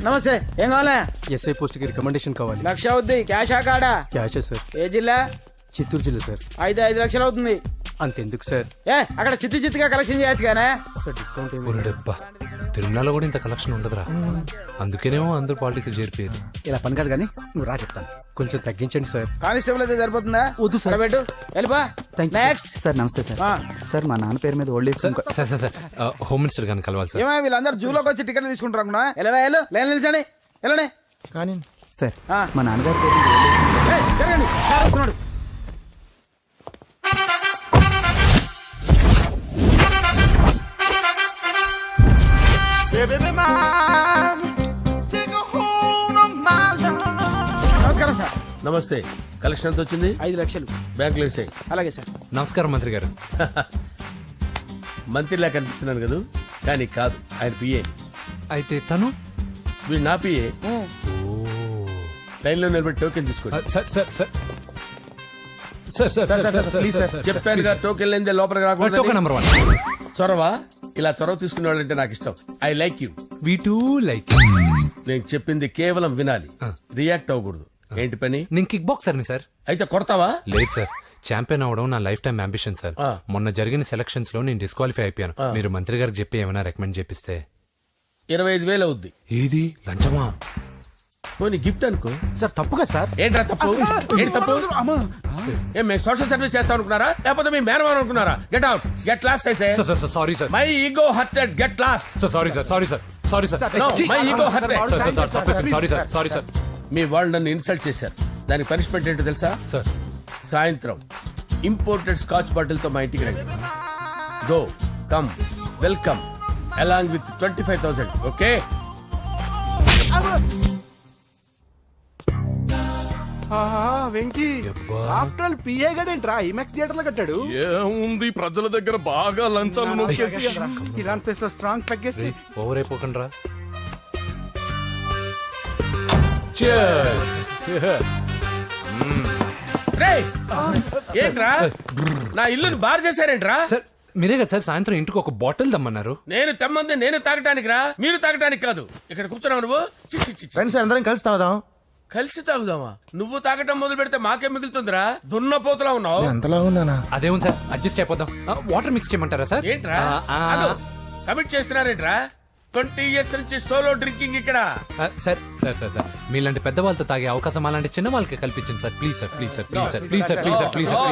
నమస్తే. ఏం కావాలా? ఎస్ఐ పోస్ట్ కి రికమెండేషన్ కావాలి. 1,00,000 అవుద్ది. క్యాషా కాడా? క్యాషే సార్. ఏ జిల్లా? చిత్తూరు జిల్లా సార్. అయితే 5 లక్షలు అవుతుంది. అంతెందుకు సార్? అక్కడ చిత్తుగా కలెక్షన్ చేయొచ్చు కానీ సార్ డిస్కౌంట్ ఏమి? ఒరేడబ్బా, తిరుమలలో కూడా ఇంత కలెక్షన్ ఉండదురా. అందుకేనేమో అందరూ పాలిటిక్స్ చేరిపోయారు. ఇలా పని కాదు కానీ నువ్వు రా చెప్తాను. కొంచెం తగ్గించండి సార్. కానిస్టేబుల్ అయితే సరిపోతుందా? వద్దు సార్. పెట్టు వెళ్ళిపా. నెక్స్ట్. సార్ నమస్తే సార్. సార్ మా నాన్న పేరు మీద old age sir sir sir sir home minister గారిని కలవాలి సార్. ఏమో వీళ్ళందరూ జూలోకి వచ్చి టికెట్లు తీసుకుంటారు అనుకున్నా. లైన్ నిలిచండి. వెళ్ళండి. కానీ సార్ మా నాన్నగారి పేరు మీద ఓల్డ్ ఏజ్ జరగండి. సార్ వస్తున్నాడు. నమస్కారం సార్. నమస్తే. కలెక్షన్ ఎంత వచ్చింది? 5 లక్షలు. బ్యాంకులో వేసాయి. అలాగే సార్. నమస్కారం మంత్రి గారు. మంత్రిలా కనిపిస్తున్నాను కదా, కానీ కాదు, ఆయన పిఏ. అయితే తను వీడు నా పిఏ. లైన్లో నిలబడి టోకెన్ తీసుకోండి. Sir sir sir sir sir please sir, చెప్పానుగా టోకెన్ లేనిదే లోపలికి రాకూడదు. Token number 1. చొరవ. ఇలా చొరవ తీసుకునే వాళ్ళంటే నాకు ఇష్టం. I like you. We two like. నేను చెప్పింది కేవలం వినాలి, రియాక్ట్ అవ్వకూడదు. ఏంటి పని? నేను కిక్ బాక్సర్ని సార్. అయితే కొడతావా? లేదు సార్, ఛాంపియన్ అవడం నా లైఫ్ టైం అంబిషన్ సార్. మొన్న జరిగిన సెలక్షన్స్ లో నేను డిస్క్వాలిఫై అయిపోయాను. మీరు మంత్రి గారికి చెప్పి ఏమైనా రికమెండ్ చేపిస్తే. 25,000 అవుద్ది. ఏది లంచమా? పోనీ గిఫ్ట్ అనుకో. సార్ తప్పుగా సార్. ఏంట్రా తప్పు? ఏంటి తప్పు? ఏం మేము సోషల్ సర్వీస్ చేస్తాం అనుకున్నారా, లేకపోతే మీ మేనమాన్ అనుకున్నారా? Get out, get lost. అయితే sorry sir, my ego hurted, get lost. Sorry sir, sorry sir, sorry sir, my ego hurted. Sorry sir, sorry sir. మీ వాళ్ళు నన్ను ఇన్సల్ట్ చేశారు. దానికి పనిష్మెంట్ ఏంటో తెలుసా? సార్ సాయంత్రం ఇంపోర్టెడ్ స్కాచ్ బాటిల్ తో మా ఇంటికి రండి. Go come welcome along with 25,000. Okay? Venky after all PA గడేంట్రా ఇమెక్స్ థియేటర్ లో కట్టాడు. ఏముంది, ప్రజల దగ్గర బాగా లంచాలు నొక్కేసి ఇరాన్ ప్లేస్ లో స్ట్రాంగ్ తగ్గేస్తే ఓవర్ అయిపోకండి రా. రేయ్, ఏంట్రా నా ఇల్లుని బార్ చేశారేంట్రా? సార్ మీరే కదా సార్ సాయంత్రం ఇంటికి ఒక బాటిల్ దమ్మన్నారు. నేను తెమ్మంది నేను తాగటానికి రా, మీరు తాగటానికి కాదు. ఇక్కడ కూర్చున్నావు నువ్వు. ఫ్రెండ్స్ అందరం కలిసి తాగుదాం. కలిసి తాగుదామా? నువ్వు తాగటం మొదలు పెడితే మాకే మిగులుతుందిరా. దున్నపోతులా ఉన్నావు. ఎంతలా ఉందనా? అదేమో సార్, అడ్జస్ట్ అయిపోదాం. వాటర్ మిక్స్ చేయమంటారా సార్? ఏంట్రా కమిట్ చేస్తున్నారేంట్రా? 20 years నుంచి సోలో డ్రింకింగ్ ఇక్కడ. సార్ సార్ సార్ సార్ మీలాంటి పెద్ద వాళ్ళతో తాగే అవకాశం అలాంటి చిన్న వాళ్ళకి కల్పించండి sir. Please sir, please sir, please sir, please sir, please sir, please sir,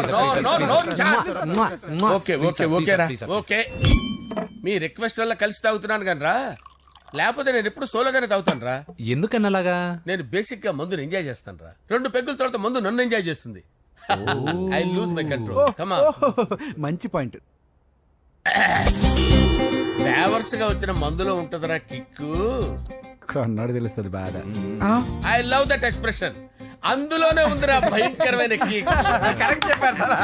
okay okay okay రా, ఓకే. మీ రిక్వెస్ట్ వల్ల కలిసి తాగుతున్నాను కానీ రా, లేకపోతే నేను ఎప్పుడు సోలోగానే తాగుతాను రా. ఎందుకన్నా అలాగా? నేను బేసిక్ గా మందుని ఎంజాయ్ చేస్తాను రా. 2 పెగ్గుల తర్వాత మందు నన్ను ఎంజాయ్ చేస్తుంది. I lose my control. Come on. మంచి పాయింట్. ఫ్లేవర్స్ గా వచ్చిన మందులో ఉంటదరా కిక్కు. కన్నాడు తెలుస్తుంది బాధ. I love that expression. అందులోనే ఉందిరా భయంకరమైన కిక్. కరెక్ట్ చెప్పారు సార్.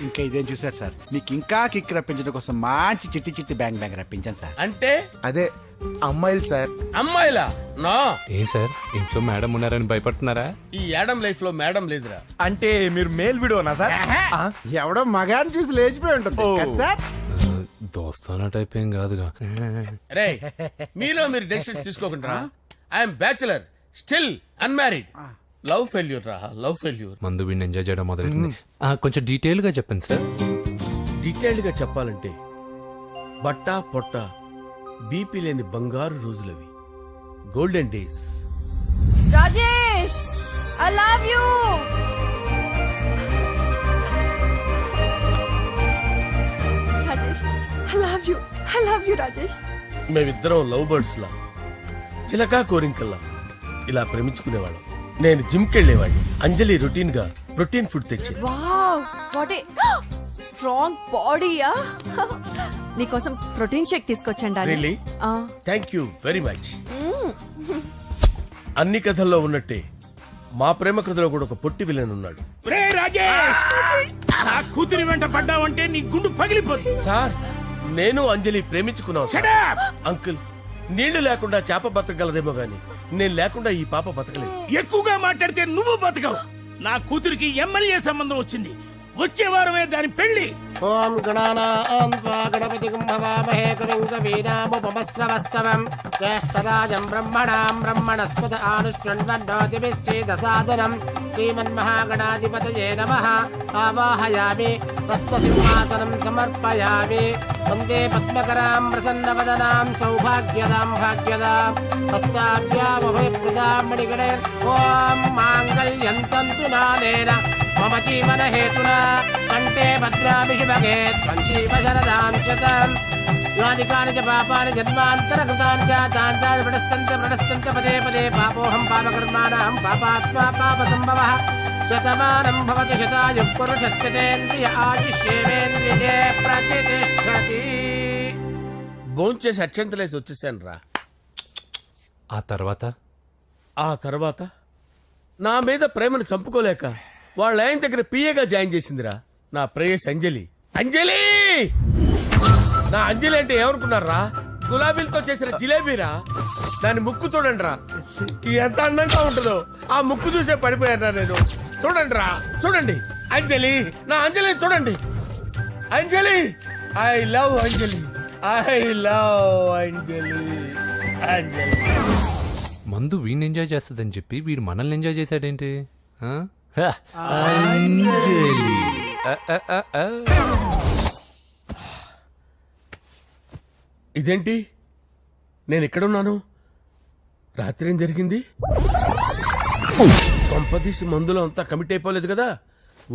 ఇంకా ఇదేం చూసారు సార్, మీకు ఇంకా కిక్ రప్పించడం కోసం మంచి చిట్టి చిట్టి బ్యాంగ్ బ్యాంగ్ రప్పించాను సార్. అంటే అదే అమ్మాయిలు సార్. అమ్మాయిలా? నో. ఏం సార్ ఇంట్లో మేడం ఉన్నారని భయపడుతున్నారా? ఈ యాడమ్ లైఫ్ లో మేడం లేదురా. అంటే మీరు మేల్ వీడియోనా సార్? ఎవడో మగాన్ని చూసి లేచిపోయి ఉంటుంది కదా సార్. దోస్తానా టైప్ ఏం కాదుగా. రే, మీలో మీరు డెసిషన్స్ తీసుకోకుండా. I'm bachelor, still unmarried. Love failure రా, లవ్ ఫెయిల్యూర్. మందు వీడిని ఎంజాయ్ చేయడం మొదలైంది. కొంచెం డీటెయిల్ గా చెప్పండి సార్. డీటెయిల్డ్ గా చెప్పాలంటే బట్టా పొట్ట బీపీ లేని బంగారు రోజులవి, golden days. Rajesh, I love you. Rajesh, I love you. I love you, Rajesh. మేమిద్దరం లవ్ బర్డ్స్ లా, చిలకా కోరింకల్లా ఇలా ప్రేమించుకునేవాళ్ళం. నేను జిమ్ కెళ్ళేవాడిని. అంజలి రొటీన్ గా ప్రోటీన్ ఫుడ్ తెచ్చి. వావ్, వాట్ ఏ స్ట్రాంగ్ బాడీయా. నీకోసం ప్రోటీన్ షేక్ తీసుకొచ్చండి. Really? Thank you very much. అన్ని కథల్లో ఉన్నట్టే మా ప్రేమ కథలో కూడా ఒక పొట్టి విలన్ ఉన్నాడు. కూతురి వెంట పడ్డావంటే నీ గుండు పగిలిపోతుంది. సార్, నేను అంజలి ప్రేమించుకున్నాను సార్. అంకుల్, నీళ్లు లేకుండా చేప బతకగలదేమో గాని నేను లేకుండా ఈ పాప బతకలేదు. ఎక్కువగా మాట్లాడితే నువ్వు బతకవు. నా కూతురికి ఎమ్మెల్యే సంబంధం వచ్చింది. వచ్చే వారమే దాని పెళ్లి. ఓం గణానాం త్వా గణపతిం భవామహే కవిం కవీనాముపమస్రవస్తవం జ్యేష్ఠరాజం బ్రహ్మణాం బ్రహ్మణస్పద ఆనుష్ణ్వన్నోతిభిశ్చేదసాదనం శ్రీమన్మహాగణాధిపతయే నమః ఆవాహయామి తత్వసింహాసనం సమర్పయామి వందే పద్మకరాం ప్రసన్నవదనాం సౌభాగ్యదాం భాగ్యదాం హస్తాభ్యామభయప్రదాం మణిగణైర్ ఓం మాంగళ్యం తంతు నానేన మమ జీవన హేతునా కంటే భద్రామి శుభగే సంజీవ శరదాం శతం యాని కాని చ పాపాని జన్మాంతరకృతాని చాతాని ప్రణశ్యంత పదే పదే పాపోహం పాపకర్మాణం పాపాత్మా పాపసంభవః శతమానం భవతి శతాయుః పురుషస్యతేంద్రియ ఆయుష్యేవేంద్రియే ప్రతిష్టతి. భోంచేసి అక్షంతలేసి వచ్చేసాను రా. ఆ తర్వాత నా మీద ప్రేమను చంపుకోలేక వాళ్ళ ఆయన దగ్గర పిఏగా జాయిన్ చేసిందిరా నా ప్రేయస్ అంజలి. అంజలి నా అంజలి అంటే ఏమనుకున్నారా? గులాబీలతో చేసిన జిలేబీరా. దాని ముక్కు చూడండి రా, ఎంత అందంగా ఉంటుందో. ఆ ముక్కు చూసే పడిపోయారా నేను. చూడండి రా, చూడండి అంజలి, నా అంజలి చూడండి. Anjali, I love Anjali, I love Anjali. Anjali మందు వీడిని ఎంజాయ్ చేస్తుందని చెప్పి వీడు మనల్ని ఎంజాయ్ చేశాడేంటి? ఆ? ఇదేంటి, నేను ఎక్కడున్నాను? రాత్రి ఏం జరిగింది? కొంపదీసి మందులో అంతా కమిట్ అయిపోలేదు కదా?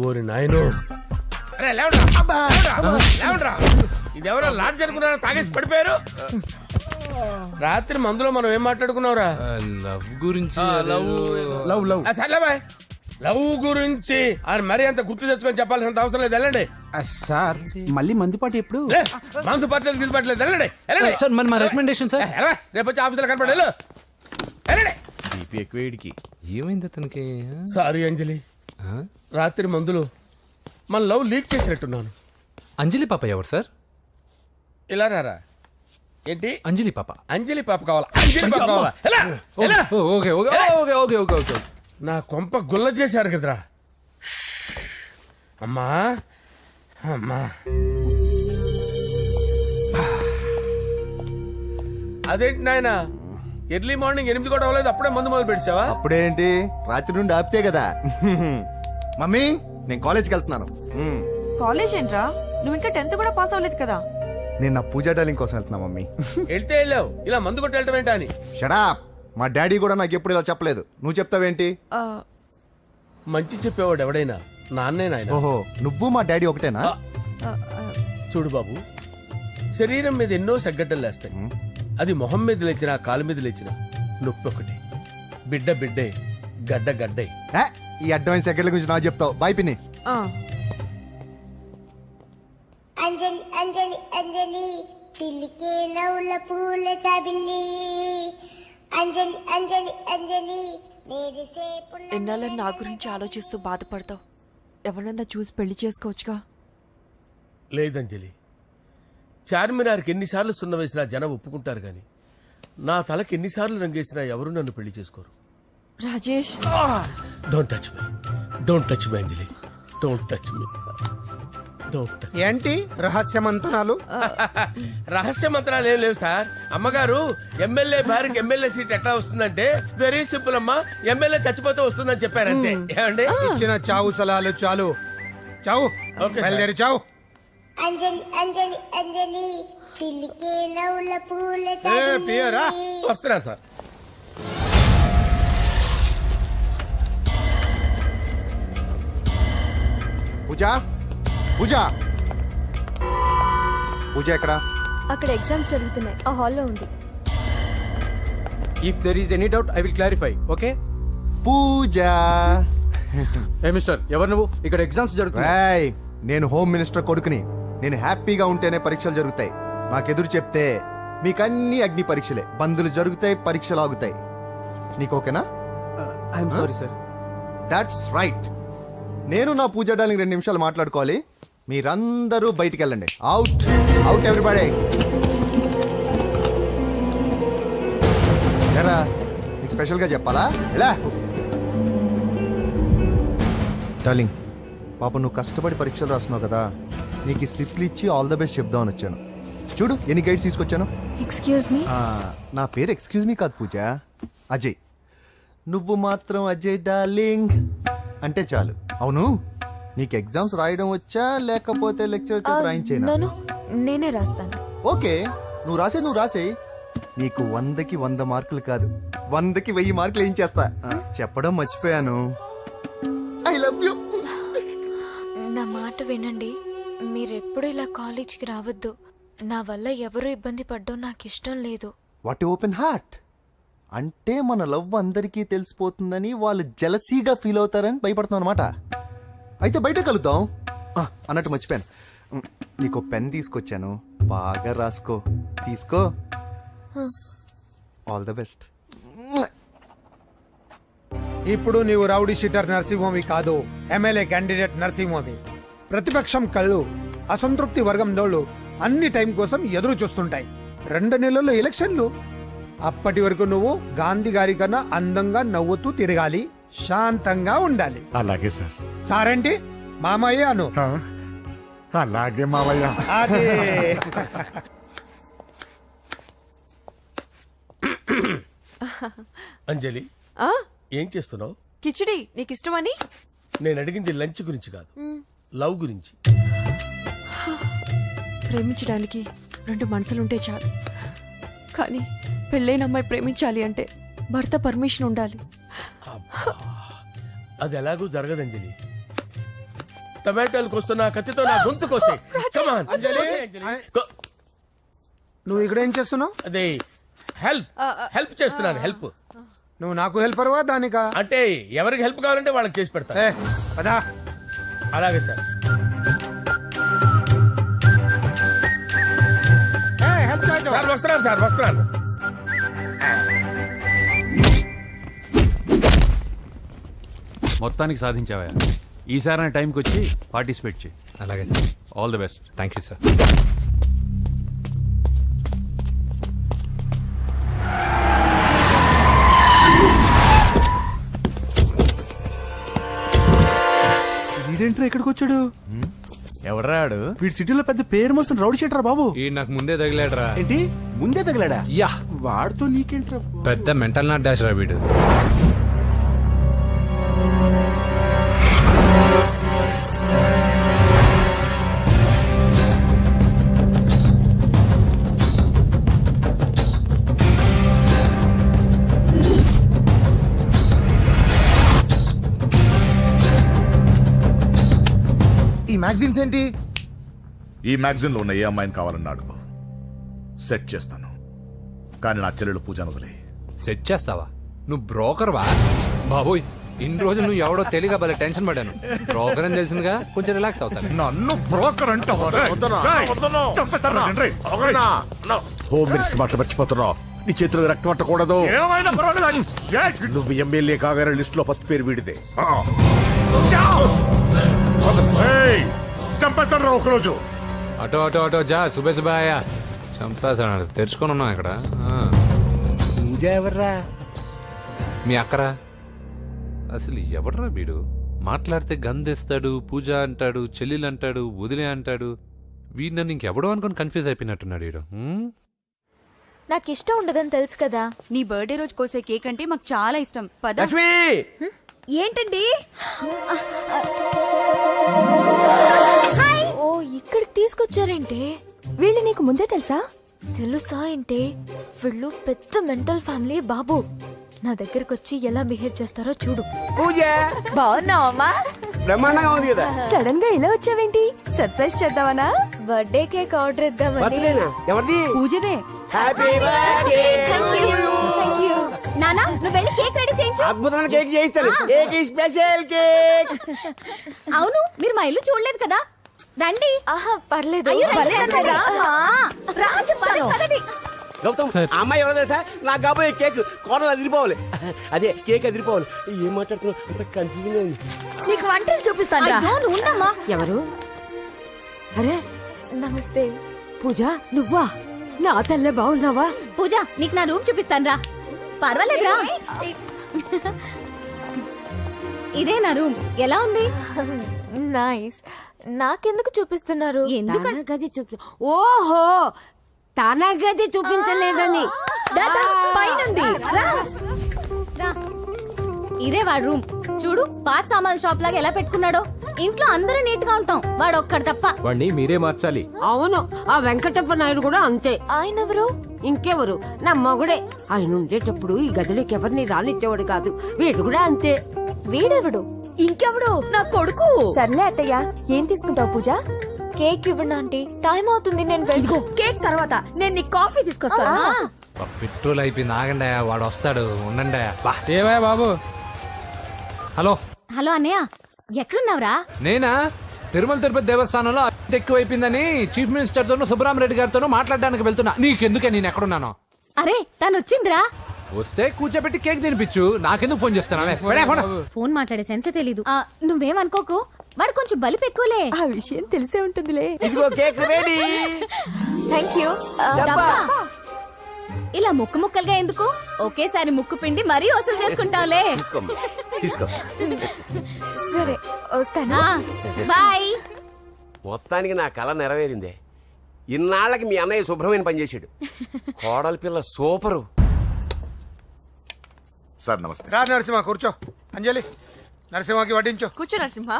ఓరి నాయనో. అరే లేవండ్రా, అబ్బా, లేవండ్రా. ఇదెవరో లాడ్జ్ అనుకున్నారా? తాగేసి పడిపోయారు. రాత్రి మందులో మనం ఏం మాట్లాడుకున్నావురా? లవ్ గురించి లవ్ లవ్ సర్లే బాయ్, లవ్ గురించి అని మరీ అంత గుర్తు తెచ్చుకొని చెప్పాల్సినంత అవసరం లేదు. వెళ్ళండి. సార్ మళ్ళీ మందుపాటి ఎప్పుడు? లే, మందు పట్టలేదు గిల్లు పట్టలేదు. వెళ్ళండి, వెళ్ళండి. సార్ మరి మా రికమెండేషన్ సార్. ఎలా? రేపు వచ్చి ఆఫీసులో కనపడి వెళ్ళు. వెళ్ళండి. బీపీ ఎక్కువ వీడికి. ఏమైంది అతనికి? సారీ అంజలి, రాత్రి మందులో మన లవ్ లీక్ చేసినట్టున్నాను. అంజలి పాప ఎవరు సార్? ఇలా రారా. ఏంటి? అంజలి పాప. అంజలి పాప కావాలా? అంజలి పాప కావాలా? ఎలా? ఎలా? Okay okay okay okay okay okay. నా కొంప గుల్ల చేశారు కదరా. అమ్మా అమ్మా, అదేంటి నాయన, ఎర్లీ మార్నింగ్ 8 కూడా అవ్వలేదు, అప్పుడే మందు మొదలు పెడిచావా? అప్పుడేంటి, రాత్రి నుండి ఆపితే కదా. మమ్మీ, నేను కాలేజ్కి వెళ్తున్నాను. కాలేజ్ ఏంట్రా, నువ్వు ఇంకా 10th కూడా పాస్ అవ్వలేదు కదా. నేను నా పూజా డాలింగ్ కోసం వెళ్తున్నా మమ్మీ. వెళ్తే వెళ్ళావు, ఇలా మందు కొట్టి వెళ్ళటం ఏంటా అని. షడా, మా డాడీ కూడా నాకు ఎప్పుడు ఇలా చెప్పలేదు. నువ్వు చెప్తావేంటి? మంచి చెప్పేవాడు ఎవడైనా నాన్నే నాయన. ఓహో, నువ్వు మా డాడీ ఒకటేనా? చూడు బాబు, శరీరం మీద ఎన్నో సగ్గడ్డలు లేస్తాయి. అది మొహం మీద లేచినా కాలు మీద లేచినా నొప్పి ఒకటి. బిడ్డ బిడ్డే, గడ్డ గడ్డే. ఈ అడ్వాన్స్ సెకండ్ల గురించి నాకు చెప్తావు. బాయ్ పిన్ని. అంజలి అంజలి అంజలి పిల్లికే నవ్వుల పూల తబిల్లి అంజలి అంజలి అంజలి ఎన్నాళ్ళ నా గురించి ఆలోచిస్తూ బాధపడతావు. ఎవరన్నా చూసి పెళ్లి చేసుకోవచ్చుగా. లేదంజలి, చార్మినార్కి ఎన్నిసార్లు సున్న వేసినా జనం ఒప్పుకుంటారు గాని నా తలకి ఎన్నిసార్లు రంగేసినా ఎవరు నన్ను పెళ్లి చేసుకోరు. Rajesh, don't touch me, don't touch me Anjali, don't touch me, don't touch. ఏంటి రహస్య మంతనాలు? రహస్య మంత్రాలు ఏం లేవు సార్. అమ్మగారు ఎమ్మెల్యే భార్యకి ఎమ్మెల్యే సీట్ ఎట్లా వస్తుందంటే వెరీ సింపుల్ అమ్మా, ఎమ్మెల్యే చచ్చిపోతే వస్తుందని చెప్పారంతే. ఏమండి? ఇచ్చిన చావు సలాలు చాలు. చావు, బయలుదేరి చావు. అంజలి అంజలి అంజలి పిల్లికే నవ్వుల పూల పియరా వస్తున్నాను సార్. పూజ, పూజ, పూజ ఎక్కడ? అక్కడ ఎగ్జామ్స్ జరుగుతున్నాయి, ఆ హాల్లో ఉంది. If there is any doubt I will clarify. Okay? Pooja. ఏ మిస్టర్, ఎవరు నువ్వు? ఇక్కడ ఎగ్జామ్స్ జరుగుతున్నాయి. నేను హోమ్ మినిస్టర్ కొడుకుని. నేను హ్యాపీగా ఉంటేనే పరీక్షలు జరుగుతాయి. నాకెదురు చెప్తే మీకన్నీ అగ్ని పరీక్షలే. బందులు జరుగుతాయి, పరీక్షలు ఆగుతాయి. నీకు ఓకేనా? I'm sorry sir. That's right. నేను నా పూజ డార్లింగ్ 2 నిమిషాలు మాట్లాడుకోవాలి. మీరందరూ బయటికి వెళ్ళండి. Out, out everybody. ఎరా, నీకు స్పెషల్గా చెప్పాలా? ఎలా డార్లింగ్, పాప నువ్వు కష్టపడి పరీక్షలు రాస్తున్నావు కదా, నీకు ఈ స్లిప్లు ఇచ్చి ఆల్ ద బెస్ట్ చెప్దామని వచ్చాను. చూడు ఎన్ని గైడ్స్ తీసుకొచ్చాను. Excuse me. నా పేరు ఎక్స్క్యూజ్ మీ కాదు పూజ, అజయ్. నువ్వు మాత్రం అజయ్ డార్లింగ్ అంటే చాలు. అవును, నీకు ఎగ్జామ్స్ రాయడం వచ్చా లేకపోతే లెక్చర్ రాయించేనా? నన్ను నేనే రాస్తాను. ఓకే, నువ్వు రాసే నీకు 100కి 100 మార్కులు కాదు, 100కి 1000 మార్కులు ఏం చేస్తా. చెప్పడం మర్చిపోయాను, ఐ లవ్ యూ. నా మాట వినండి, మీరెప్పుడు ఇలా కాలేజ్కి రావద్దు. నా వల్ల ఎవరు ఇబ్బంది పడ్డం నాకు ఇష్టం లేదు. వాట్ ఓపెన్ హార్ట్ అంటే మన లవ్ అందరికీ తెలిసిపోతుందని వాళ్ళు జలసీగా ఫీల్ అవుతారని భయపడుతున్నాం అనమాట. అయితే బయట కలుద్దాం. అన్నట్టు మర్చిపోయాను, నీకు పెన్ తీసుకొచ్చాను, బాగా రాసుకో. తీసుకో. All the best. ఇప్పుడు నీవు రౌడీ షీటర్ నరసింహమి కాదు, ఎమ్మెల్యే క్యాండిడేట్ నరసింహమి. ప్రతిపక్షం కళ్ళు, అసంతృప్తి వర్గం నోళ్ళు అన్ని టైం కోసం ఎదురు చూస్తుంటాయి. 2 నెలల్లో ఎలక్షన్లు. అప్పటి వరకు నువ్వు గాంధీ గారి కన్నా అందంగా నవ్వుతూ తిరగాలి, శాంతంగా ఉండాలి. అలాగే సార్. సారేంటి మామయ్య అను. అలాగే మావయ్య. అదే. అంజలి, ఏం చేస్తున్నావు? కిచిడి నీకు ఇష్టమని. నేను అడిగింది లంచ్ గురించి కాదు, లవ్ గురించి. ప్రేమించడానికి 2 మనసులుంటే చాలు, కానీ పెళ్ళైన అమ్మాయి ప్రేమించాలి అంటే భర్త పర్మిషన్ ఉండాలి. అది ఎలాగూ జరగదు అంజలి. టమాటాలు కోస్తున్నా కత్తితో నా గొంతు కోసే. Come on. నువ్వు ఇక్కడ ఏం చేస్తున్నావు? అదే హెల్ప్ చేస్తున్నాను. హెల్ప్ నువ్వు నాకు హెల్పర్వా దానికా? అంటే ఎవరికి హెల్ప్ కావాలంటే వాళ్ళకి చేసి పెడతా. పదా. అలాగే సార్. సార్ వస్తున్నాను, సార్ వస్తున్నాను. మొత్తానికి సాధించావా? ఈసారి టైంకి వచ్చి పార్టిసిపేట్ చేయి. అలాగే sir. All the best. Thank you sir. వీడేంట్రా ఇక్కడికి వచ్చాడు? ఎవడ్రాడు? వీడి సిటీలో పెద్ద పేరు మోసిన రౌడీ షీటర్ బాబు. ఈ నాకు ముందే తగిలాడరా. ఏంటి ముందే తగిలాడా? యా, వాడితో నీకేంట్రా? పెద్ద మెంటల్ నాట్ డాష్ రా వీడు. ఈ మ్యాగజైన్స్ ఏంటి? ఈ మ్యాగజైన్ లో ఉన్న ఏ అమ్మాయిని కావాలని అడుగు, సెట్ చేస్తాను. కానీ నా చెల్లెలు పూజను వదిలే. సెట్ చేస్తావా? నువ్వు బ్రోకర్ వా? బాబోయ్, ఇన్ని రోజులు నువ్వు ఎవడో తెలియక భలే టెన్షన్ పడ్డాను. బ్రోకర్ అని తెలిసిందిగా కొంచెం రిలాక్స్ అవుతాను. నన్ను బ్రోకర్ అంటావా? హోమ్ మినిస్టర్ మాట మర్చిపోతున్నావు. నీ చేతిలో రక్తం పట్టకూడదు. నువ్వు ఎమ్మెల్యే కాగానే లిస్ట్ లో ఫస్ట్ పేరు వీడిదే. చంపేస్తాను రా ఒకరోజు. అటో అటో అటో జా, సుబే సుబాయా. చంపేస్తాడు. తెరుచుకొని ఉన్నాం ఇక్కడ. పూజ ఎవర్రా? మీ అక్కరా? అసలు ఎవడరా వీడు? మాట్లాడితే గంధేస్తాడు, పూజ అంటాడు, చెల్లెలు అంటాడు, వదిలే అంటాడు. వీడు నన్ను ఇంకెవడో అనుకుని కన్ఫ్యూజ్ అయిపోయినట్టున్నాడు వీడు. నాకు ఇష్టం ఉండదని తెలుసు కదా. నీ బర్త్డే రోజు కోసే కేక్ అంటే మాకు చాలా ఇష్టం. పద. లక్ష్మి, ఏంటండి? ఓ, ఇక్కడికి తీసుకొచ్చారేంటే? వీళ్ళు నీకు ముందే తెలుసా? తెలుసా ఏంటే? వీళ్ళు పెద్ద మెంటల్ ఫ్యామిలీ బాబు. నా దగ్గరకు వచ్చి ఎలా బిహేవ్ చేస్తారో చూడు. పూజ బాగున్నావమ్మా? బ్రహ్మాండంగా ఉంది కదా. సడన్ గా ఇలా వచ్చావేంటి? సర్ప్రైజ్ చేద్దామనా? బర్త్డే కేక్ ఆర్డర్ ఇద్దామని. ఎవరిది? పూజదే. Happy birthday. Thank you. నానా, నువ్వు వెళ్ళి కేక్ రెడీ చేయించు. అద్భుతమైన కేక్ చేయిస్తాను. Cake special cake. అవును, మీరు మా ఇల్లు చూడలేదు కదా. రండి. ఆహా, పర్లేదు. గౌతమ్, అమ్మాయి ఎవరో తెలుసా? నాకు కాబోయే కేక్ కోడలు అదిరిపోవాలి. అదే కేక్ అదిరిపోవాలి. ఏం మాట్లాడుతున్నావు? అంత కన్ఫ్యూజన్ ఉంది. నీకు వంటలు చూపిస్తాను. ఎవరు? అరే నమస్తే. పూజ, నువ్వా? నా తల్లే బాగున్నావా? పూజ, నీకు నా రూమ్ చూపిస్తాను రా. పర్వాలేదురా. ఇదే నా రూమ్. ఎలా ఉంది? నైస్. నాకెందుకు చూపిస్తున్నారు? తన గది చూపి ఓహో తన గది చూపించలేదని పైనుంది. ఇదే వాడు రూమ్ చూడు, పాత సామాన్ షాప్ లాగా ఎలా పెట్టుకున్నాడో. ఇంట్లో అందరూ నీట్ గా ఉంటాం, వాడు ఒక్కడు తప్ప. వాడిని మీరే మార్చాలి. అవును, ఆ వెంకటప్ప నాయుడు కూడా అంతే. ఆయన ఎవరు? ఇంకెవరు, నా మగుడే. ఆయన ఉండేటప్పుడు ఈ గదిలోకి ఎవరిని రానిచ్చేవాడు కాదు. వీడు కూడా అంతే. వీడెవడు? ఇంకెవడు? నా కొడుకు. సర్లే అత్తయ్య, ఏం తీసుకుంటావు పూజ? కేక్ ఇవ్వండి ఆంటీ, టైం అవుతుంది. నేను ఇదిగో కేక్ తర్వాత నేను నీ కాఫీ తీసుకొస్తాను. పెట్రోల్ అయిపోయింది, ఆగండి, వాడు వస్తాడు, ఉండండి. ఏవా బాబు? హలో హలో అన్నయ్య, ఎక్కడున్నావురా? నేనా తిరుమల తిరుపతి దేవస్థానంలో అత్యంత ఎక్కువైపోయిందని చీఫ్ మినిస్టర్ తోనూ సుబ్బరామరెడ్డి గారితోనూ మాట్లాడడానికి వెళ్తున్నా. నీకెందుకే నేను ఎక్కడున్నాను? అరే తను వచ్చిందిరా. వస్తే కూర్చోబెట్టి కేక్ తినిపించు, నాకెందుకు ఫోన్ చేస్తున్నా? ఫోన్ మాట్లాడే సెన్స్ తెలీదు. నువ్వేమనుకోకు, వాడు కొంచెం బలిపు ఎక్కువలే. ఆ విషయం తెలిసే ఉంటుందిలే. ఇదిగో కేక్ రెడీ. Thank you. డబ్బా. ఇలా ముక్కు ముక్కలుగా ఎందుకు, ఒకేసారి ముక్కు పిండి మరీ వసూలు చేసుకుంటావులే. తీసుకో. సరే వస్తాను. బాయ్. మొత్తానికి నా కళ నెరవేరిందే. ఇన్నాళ్ళకి మీ అన్నయ్య శుభ్రమైన పనిచేసాడు. కోడలి పిల్ల సూపరు. సార్ నమస్తే. రా నరసింహ, కూర్చో. అంజలి, నరసింహకి వడ్డించు. కూర్చో నరసింహ.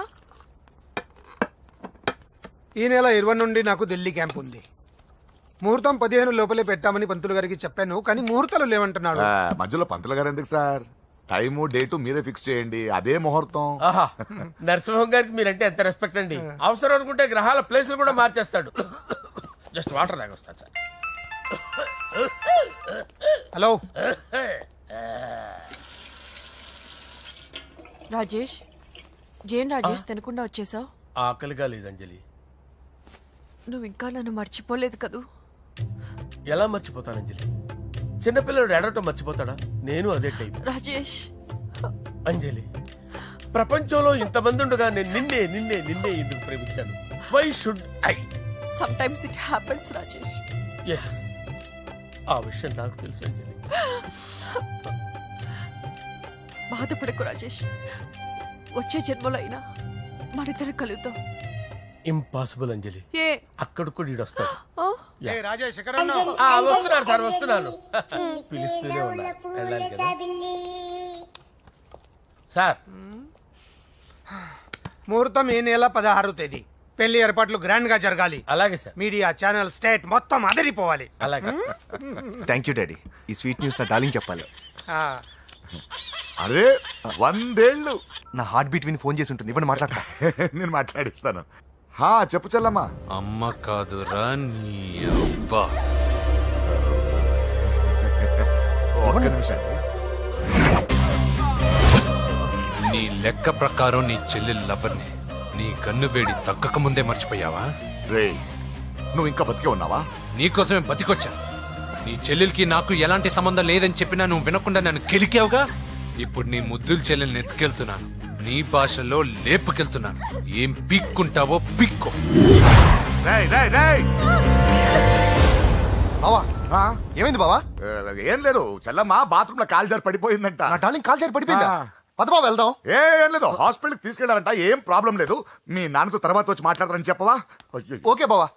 ఈ నెల 20 నుండి నాకు ఢిల్లీ క్యాంప్ ఉంది. ముహూర్తం 15 లోపలే పెట్టామని పంతులు గారికి చెప్పాను, కానీ ముహూర్తాలు లేవంటున్నాడు. మధ్యలో పంతులు గారు ఎందుకు సార్? టైము డేటు మీరే ఫిక్స్ చేయండి, అదే ముహూర్తం. ఆహా, నరసింహం గారికి మీరంటే ఎంత రెస్పెక్ట్ అండి. అవసరం అనుకుంటే గ్రహాల ప్లేసులు కూడా మార్చేస్తాడు. జస్ట్ వాటర్ తాగొస్తాను సార్. హలో రాజేష్, ఏం రాజేష్ తినకుండా వచ్చేసావు? ఆకలిగా లేదు అంజలి. నువ్వు ఇంకా నన్ను మర్చిపోలేదు కదూ? ఎలా మర్చిపోతాను అంజలి? చిన్నపిల్లడు ఏడవటం మర్చిపోతాడా? నేను అదే టైప్. రాజేష్, అంజలి, ప్రపంచంలో ఇంతమంది ఉండగా నేను నిన్నే నిన్నే నిన్నే ఎందుకు ప్రేమించాను? Why should I? Sometimes it happens Rajesh. Yes, ఆ విషయం నాకు తెలుసు అంజలి. బాధపడకు రాజేష్, వచ్చే జన్మలో అయినా మరిద్దరు కలుద్దాం. ఇంపాసిబుల్ అంజలి. ఏ అక్కడ కూడా ఈడు వస్తాడు. ఆ? ఏ రాజేష్, ఎక్కడ ఉన్నావు? వస్తున్నాను సార్, వస్తున్నాను. పిలుస్తూనే ఉన్నారు, వెళ్ళాలి కదా సార్. ముహూర్తం ఈ నెల 16వ తేదీ. పెళ్లి ఏర్పాట్లు గ్రాండ్ గా జరగాలి. అలాగే సార్. మీడియా ఛానల్ స్టేట్ మొత్తం అదిరిపోవాలి. అలాగే. Thank you daddy. ఈ స్వీట్ న్యూస్ నా డార్లింగ్ చెప్పాలి. ఆ, అరే 100 ఏళ్ళు. నా హార్ట్ బీట్ విని ఫోన్ చేసి ఉంటుంది, ఇవ్వండి మాట్లాడతా. నేను మాట్లాడిస్తాను. హా చెప్పు చెల్లమ్మా. అమ్మ కాదురా నీ అబ్బా. ఒక్క నిమిషం. నీ లెక్క ప్రకారం నీ చెల్లెలు లవర్ని నీ కన్ను వేడి తగ్గక ముందే మర్చిపోయావా? రే, నువ్వు ఇంకా బతికే ఉన్నావా? నీకోసమే బతికొచ్చా. నీ చెల్లెలకి నాకు ఎలాంటి సంబంధం లేదని చెప్పినా నువ్వు వినకుండా నన్ను కెలికావుగా. ఇప్పుడు నీ ముద్దుల చెల్లెల్ని ఎత్తుకెళ్తున్నాను, నీ భాషలో లేపుకెళ్తున్నాను. ఏం పీక్కుంటావో పీక్కో. రేయ్, రేయ్, రేయ్. బావా, ఆ? ఏమైంది బావా? ఏం లేదు, చెల్లమ్మ బాత్రూమ్ లో కాలు జారి పడిపోయిందంట. నా డార్లింగ్ కాల్ చేరి పడిపోయిందా? పద బావ వెళ్దాం. ఏం లేదు, హాస్పిటల్కి తీసుకెళ్ళారంట. ఏం ప్రాబ్లం లేదు. మీ నాన్నతో తర్వాత వచ్చి మాట్లాడతారని చెప్పవా? అయ్యో. ఓకే బావా.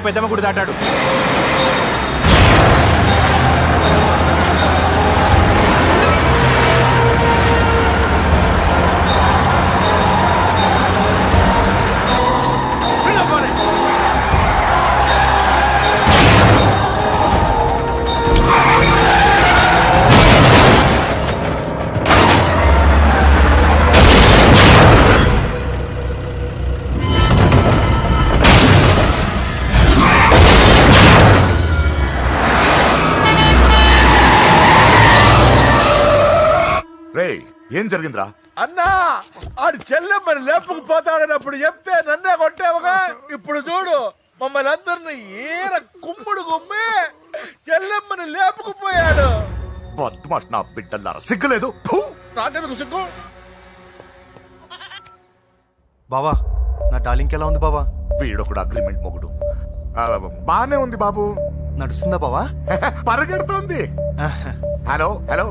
పెద్దమ్మ గుడి దాటాడు. రే ఏం జరిగిందిరా? అన్నా ఆడు చెల్లెమ్మని లేపుకుపోతాడనప్పుడు చెప్తే నన్నే కొట్టావుగా. ఇప్పుడు చూడు మమ్మల్ని అందరిని ఏర కుమ్ముడు గుమ్మి చెల్లెమ్మని లేపుకుపోయాడు. బద్మాష్ నా బిడ్డల్లారా, సిగ్గులేదు? ఫు! నాకెందుకు సిగ్గు? బావా నా డార్లింగ్ ఎలా ఉంది బావా? వీడొకడు అగ్రిమెంట్ మొగుడు. బానే ఉంది బాబు. నడుస్తుందా బావా? పరిగెడుతోంది. హలో హలో,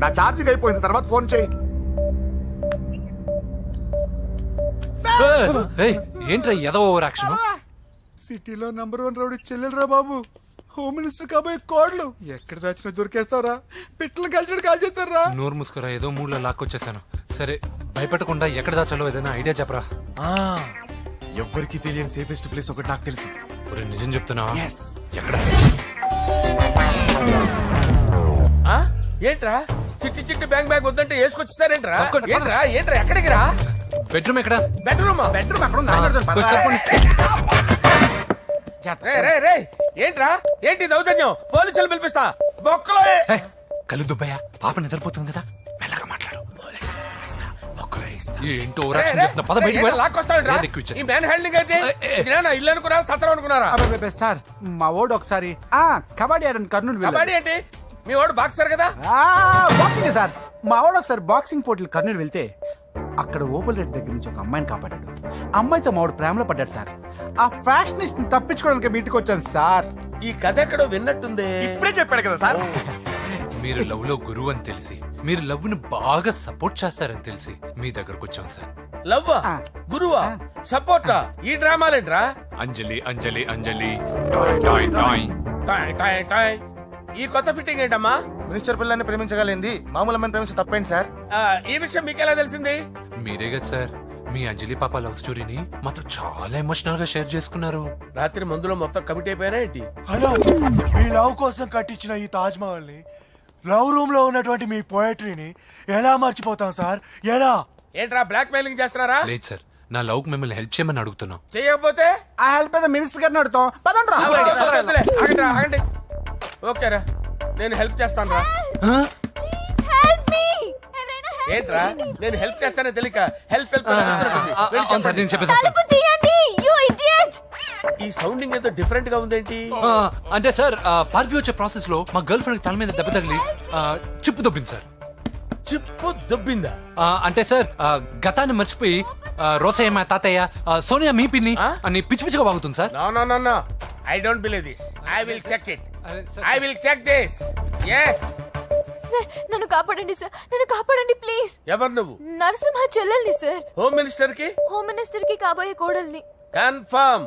నా ఛార్జింగ్ అయిపోయింది, తర్వాత ఫోన్ చేయి. ఏంట్రా ఎదో ఓవర్ యాక్షన్? సిటీలో నంబర్ 1 రౌడీ చెల్లెలరా బాబు. హోమ్ మినిస్టర్ కాబోయే కోడ్లు ఎక్కడ దాచినా దొరికేస్తావరా? పిట్టలు కలిసి కాల్ చేస్తారా? నోరు ముసుకురా, ఏదో మూడ్లో లాక్కొచ్చేసాను. సరే భయపెట్టకుండా ఎక్కడ దాచాలో ఏదైనా ఐడియా చెప్పరా. ఎవ్వరికి తెలియని సేఫెస్ట్ ప్లేస్ ఒకటి నాకు తెలుసు. ఒరే నిజం చెప్తున్నావా? ఎక్కడ? ఆ? ఏంట్రా చిట్టి చిట్టి బ్యాంక్ బ్యాగ్ వద్దంటే వేసుకొచ్చిస్తారేంట్రా? ఏంట్రా ఏంట్రా ఎక్కడికి రా? బెడ్రూమ్ ఎక్కడ? బెడ్రూమ్ అక్కడ కొంచెం తప్పండి. రే ఏంట్రా ఏంటి దౌర్జన్యం? పోలీసులు పిలిపిస్తా. బొక్కలో కళ్ళు దుబ్బయ్యా, పాప నిద్రపోతుంది కదా, మెల్లగా మాట్లాడు. ఏంటో ఓవర్ యాక్షన్ చేస్తున్నా, పద బయటికి వెళ్ళు. లాక్కొస్తాడంట్రా. ఏది ఎక్కువ ఇచ్చేస్తా. ఈ మ్యాన్ హ్యాండింగ్ అయితే ఇదేనా ఇల్లు అనుకున్నారా, సత్రం అనుకున్నారా? సార్ మా ఓడు ఒకసారి కబడ్డీ ఆడని కర్నూలు కబడ్డీ ఏంటి? మీ వాడు బాక్సర్ కదా? Boxing sir. మా వాడు ఒకసారి బాక్సింగ్ పోటీలు కర్నూలు వెళ్తే అక్కడ ఓపెల్ రెడ్డి దగ్గర నుంచి ఒక అమ్మాయిని కాపాడాడు. అమ్మాయితో మావాడు ప్రేమలో పడ్డాడు సార్. ఆ ఫ్యాషనిస్ట్ తప్పించుకోవడానికి మీటికి వచ్చాను సార్. ఈ కథ ఎక్కడో విన్నట్టుంది. ఇప్పుడే చెప్పాడు కదా సార్. మీరు లవ్ లో గురువు అని తెలిసి, మీరు లవ్ ను బాగా సపోర్ట్ చేస్తారని తెలిసి మీ దగ్గరకు వచ్చాం సార్. లవ్వా గురువా సపోర్టా? ఈ డ్రామాలేంట్రా? Anjali Anjali Anjali toy toy toy. Toy toy toy. ఈ కొత్త ఫిట్టింగ్ ఏంటమ్మా? మినిస్టర్ పిల్లని ప్రేమించగలిగింది మామూలు అమ్మని ప్రేమించి తప్పేంటి సార్? ఈ విషయం మీకెలా తెలిసింది? మీరే కదా సార్ మీ అంజలి పాప లవ్ స్టోరీని మాతో చాలా ఎమోషనల్ గా షేర్ చేసుకున్నారు. రాత్రి మందులో మొత్తం కమిటీ అయిపోయినా ఏంటి? హలో, మీ లవ్ కోసం కట్టించిన ఈ తాజ్ మహల్ ని, లవ్ రూమ్ లో ఉన్నటువంటి మీ పోయట్రీని ఎలా మర్చిపోతాం సార్? ఎలా? ఏంట్రా బ్లాక్ మెయిలింగ్ చేస్తున్నారా? లేదు సార్, నా లవ్ కు మిమ్మల్ని హెల్ప్ చేయమని అడుగుతున్నాం. చేయకపోతే ఆ హెల్ప్ అయితే మినిస్టర్ గారిని అడుగుతాం. పదండి రా. వద్దులే, ఆగండి రా, ఆగండి. ఓకేరా, నేను హెల్ప్ చేస్తాను రా. ఏంట్రా నేను హెల్ప్ చేస్తానే తెలియక హెల్ప్ హెల్ప్ అవును సార్, నేను చెప్పేసాను సార్. తలుపు తీయండి యు ఇడియట్స్. ఈ సౌండింగ్ ఏదో డిఫరెంట్ గా ఉందేంటి? అంటే సార్ పార్టీ వచ్చే ప్రాసెస్ లో మా గర్ల్ ఫ్రెండ్ తల మీద దెబ్బ తగిలి చిప్పు దొబ్బింది సార్. చిప్పు దొబ్బిందా? అంటే సార్ గతాన్ని మర్చిపోయి రోసయ్య తాతయ్య సోనియా మీ పిన్ని అని పిచ్చి పిచ్చిగా వాగుతుంది sir. No I don't believe this. I will check it. I will check this. yes sir నన్ను కాపాడండి సార్, నన్ను కాపాడండి ప్లీజ్. ఎవరు నువ్వు? నరసింహ చెల్లెల్ని సార్. హోమ్ మినిస్టర్ కి? హోమ్ మినిస్టర్ కి కాబోయే కోడల్ని. కన్ఫర్మ్.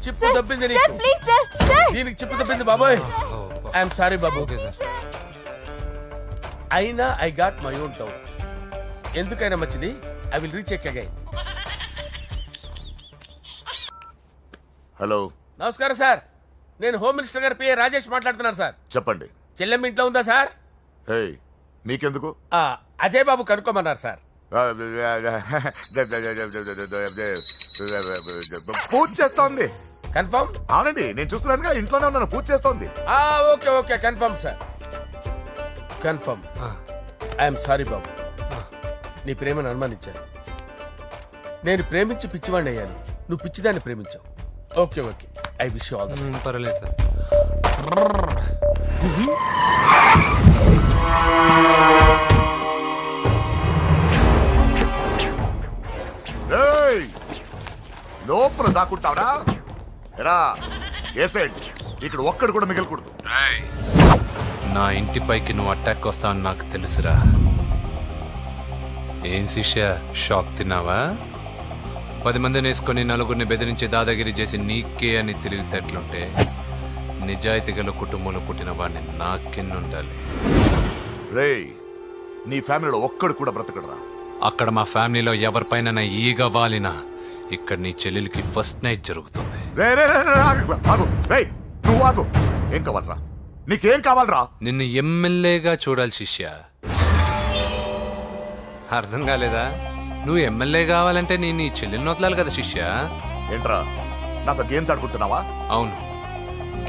చిప్పు దొబ్బింది సార్ నీకు. Please sir. సార్ దీనికి చిప్పు దొబ్బింది బాబోయ్. ఐఎమ్ సారీ బాబు. Okay sir. అయినా I got my own doubt. ఎందుకైనా మంచిది I will recheck again. Hello, నమస్కారం సార్, నేను హోమ్ మినిస్టర్ గారి పిఏ రాజేష్ మాట్లాడుతున్నాను సార్. చెప్పండి. చెల్లెమ్మ ఇంట్లో ఉందా సార్? హే, మీకెందుకు? అజయ్ బాబు కనుక్కోమన్నారు సార్. పూజ చేస్తోంది. కన్ఫర్మ్? అవునండి, నేను చూస్తున్నానుగా, ఇంట్లోనే ఉన్నాను, పూజ చేస్తోంది. Okay okay confirm sir, confirm. I'm sorry బాబు, నీ ప్రేమను అనుమానించాను. నేను ప్రేమించి పిచ్చివాడిని అయ్యాను, నువ్వు పిచ్చిదాన్ని ప్రేమించావు. Okay okay, I wish you all the best. పర్వాలేదు సార్. లోపల దాక్కుంటావరా? ఎరా ఏసైడ్, ఇక్కడ ఒక్కడు కూడా మిగలకూడదు. నా ఇంటిపైకి నువ్వు అటాక్ వస్తావని నాకు తెలుసురా. ఏం శిష్య, షాక్ తిన్నావా? 10 మందిని వేసుకొని నలుగురిని బెదిరించి దాదాగిరి చేసి నీకే అని తెలివితేటలుంటే నిజాయితీ గల కుటుంబంలో పుట్టిన వాడిని నాకెన్నుండాలి. రేయ్, నీ ఫ్యామిలీలో ఒక్కడు కూడా బ్రతకడరా. అక్కడ మా ఫ్యామిలీలో ఎవరిపైన ఈగ వాలినా ఇక్కడ నీ చెల్లెలికి ఫస్ట్ నైట్ జరుగుతుంది. రే రే రే రే, ఆగు. రేయ్, నువ్వు ఆగు. ఏం కావాలరా? నీకేం కావాలరా? నిన్ను ఎమ్మెల్యేగా చూడాలి శిష్య. అర్థం కాలేదా? నువ్వు ఎమ్మెల్యే కావాలంటే నేను నీ చెల్లెల్ని వదలాలి కదా శిష్య. ఏంట్రా, నాతో గేమ్స్ ఆడుకుంటున్నావా? అవును,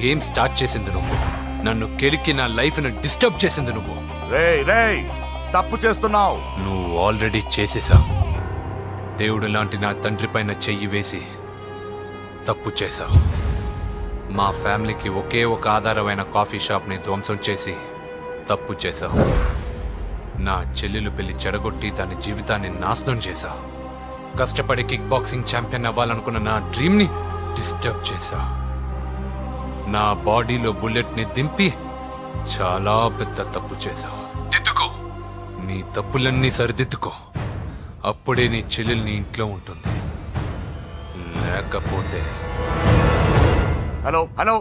గేమ్ స్టార్ట్ చేసింది నువ్వు. నన్ను కెలికి నా లైఫ్ను డిస్టర్బ్ చేసింది నువ్వు. రేయ్ రేయ్, తప్పు చేస్తున్నావు. నువ్వు ఆల్రెడీ చేసేసావు. దేవుడు లాంటి నా తండ్రి పైన చెయ్యి వేసి తప్పు చేశావు. మా ఫ్యామిలీకి ఒకే ఒక ఆధారమైన కాఫీ షాప్ని ధ్వంసం చేసి తప్పు చేశావు. నా చెల్లెలు పెళ్లి చెడగొట్టి దాని జీవితాన్ని నాశనం చేశావు. కష్టపడి కిక్ బాక్సింగ్ ఛాంపియన్ అవ్వాలనుకున్న నా డ్రీమ్ని డిస్టర్బ్ చేశావు. నా బాడీలో బుల్లెట్ని దింపి చాలా పెద్ద తప్పు చేశావు. దిద్దుకో, నీ తప్పులన్నీ సరిదిద్దుకో. అప్పుడే నీ చెల్లెలు నీ ఇంట్లో ఉంటుంది. లేకపోతే హలో హలో,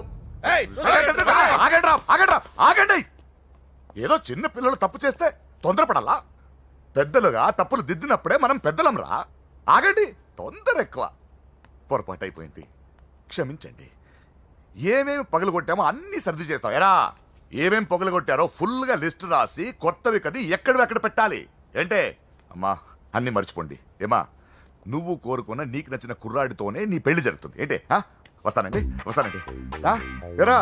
ఆగండి. ఏదో చిన్న పిల్లలు తప్పు చేస్తే తొందరపడాలా? పెద్దలుగా తప్పులు దిద్దినప్పుడే మనం పెద్దలంరా. ఆగండి, తొందర ఎక్కువ. పొరపాటు అయిపోయింది, క్షమించండి. ఏమేమి పగలగొట్టామో అన్ని సర్ది చేస్తాం. ఎరా, ఏమేమి పగలగొట్టారో ఫుల్గా లిస్ట్ రాసి కొత్తవి కని ఎక్కడ పెట్టాలి. ఏంటే అమ్మా, అన్ని మర్చిపోండి. ఏమా, నువ్వు కోరుకున్న నీకు నచ్చిన కుర్రాడితోనే నీ పెళ్లి జరుగుతుంది. ఏంటే వస్తానండి. ఎరా,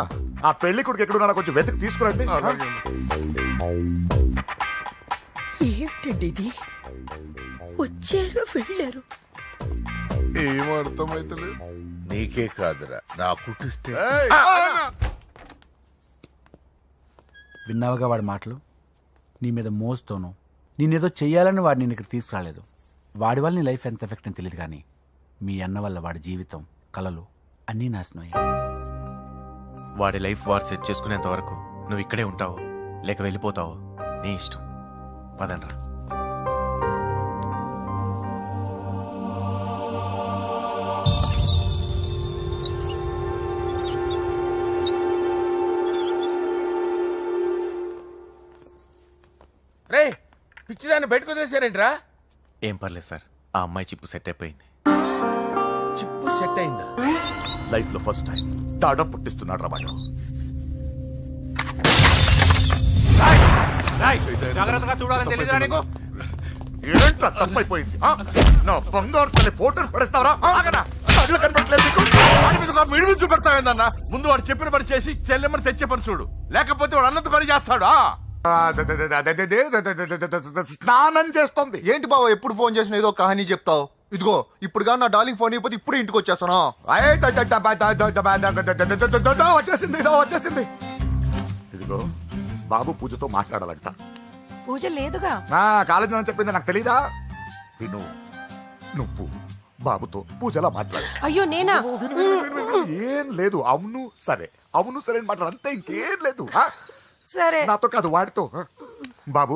ఆ పెళ్లి కొడుకు ఎక్కడున్నా కొంచెం వెతికి తీసుకురండి. ఏమిటండి ఇది? వచ్చారు వెళ్ళారు. ఏం అర్థమైతలేదు. నీకే కాదురా, నా కుట్టిస్తే. విన్నావుగా వాడి మాటలు? నీ మీద మోస్తోను నేనేదో చెయ్యాలని వాడు నేను ఇక్కడ తీసుకురాలేదు. వాడి వల్ల నీ లైఫ్ ఎంత ఎఫెక్ట్ అని తెలియదు, కానీ మీ అన్న వల్ల వాడి జీవితం, కలలు అన్నీ నాశనం అయ్యాయి. వాడి లైఫ్ వాడు సెట్ చేసుకునేంత వరకు నువ్వు ఇక్కడే ఉంటావు, లేక వెళ్ళిపోతావు, నీ ఇష్టం. పదండ్రా. రే, పిచ్చిదాన్ని బయటకు వదిలేశారేంట్రా? ఏం పర్లేదు సార్, ఆ అమ్మాయి చిప్పు సెట్ అయిపోయింది. చిప్పు సెట్ అయిందా? లైఫ్ లో ఫస్ట్ టైం తాడం పుట్టిస్తున్నాడు రా వాడు. జాగ్రత్తగా చూడాలని తెలియదురా నీకు? ఏంట్రా తప్పైపోయింది? నా బంగారు తల్లి ఫోటోలు పడేస్తావరా? కళ్ళు కనపడట్లేదు నీకు? వాడి మీద ఒక మిడిమి చూపెడతావేందన్నా? ముందు వాడు చెప్పిన పని చేసి చెల్లెమ్మని తెచ్చే పని చూడు, లేకపోతే వాడు అన్నంత పని చేస్తాడు. స్నానం చేస్తుంది. ఏంటి బావ ఎప్పుడు ఫోన్ చేసినా ఏదో కహానీ చెప్తావు? ఇదిగో ఇప్పుడు నా డార్లింగ్ ఫోన్ అయిపోతే ఇప్పుడు ఇంటికి వచ్చేస్తాను. వచ్చేసింది. ఇదిగో బాబు పూజతో మాట్లాడాలంట. పూజ లేదుగా. కాలేజీ అని చెప్పింది నాకు తెలీదా? విను, నువ్వు బాబుతో పూజలా మాట్లాడు. అయ్యో నేనా? ఏం లేదు. అవును సరే అని మాట్లాడు, అంతే, ఇంకేం లేదు. సరే. నాతో కాదు, వాడితో. బాబు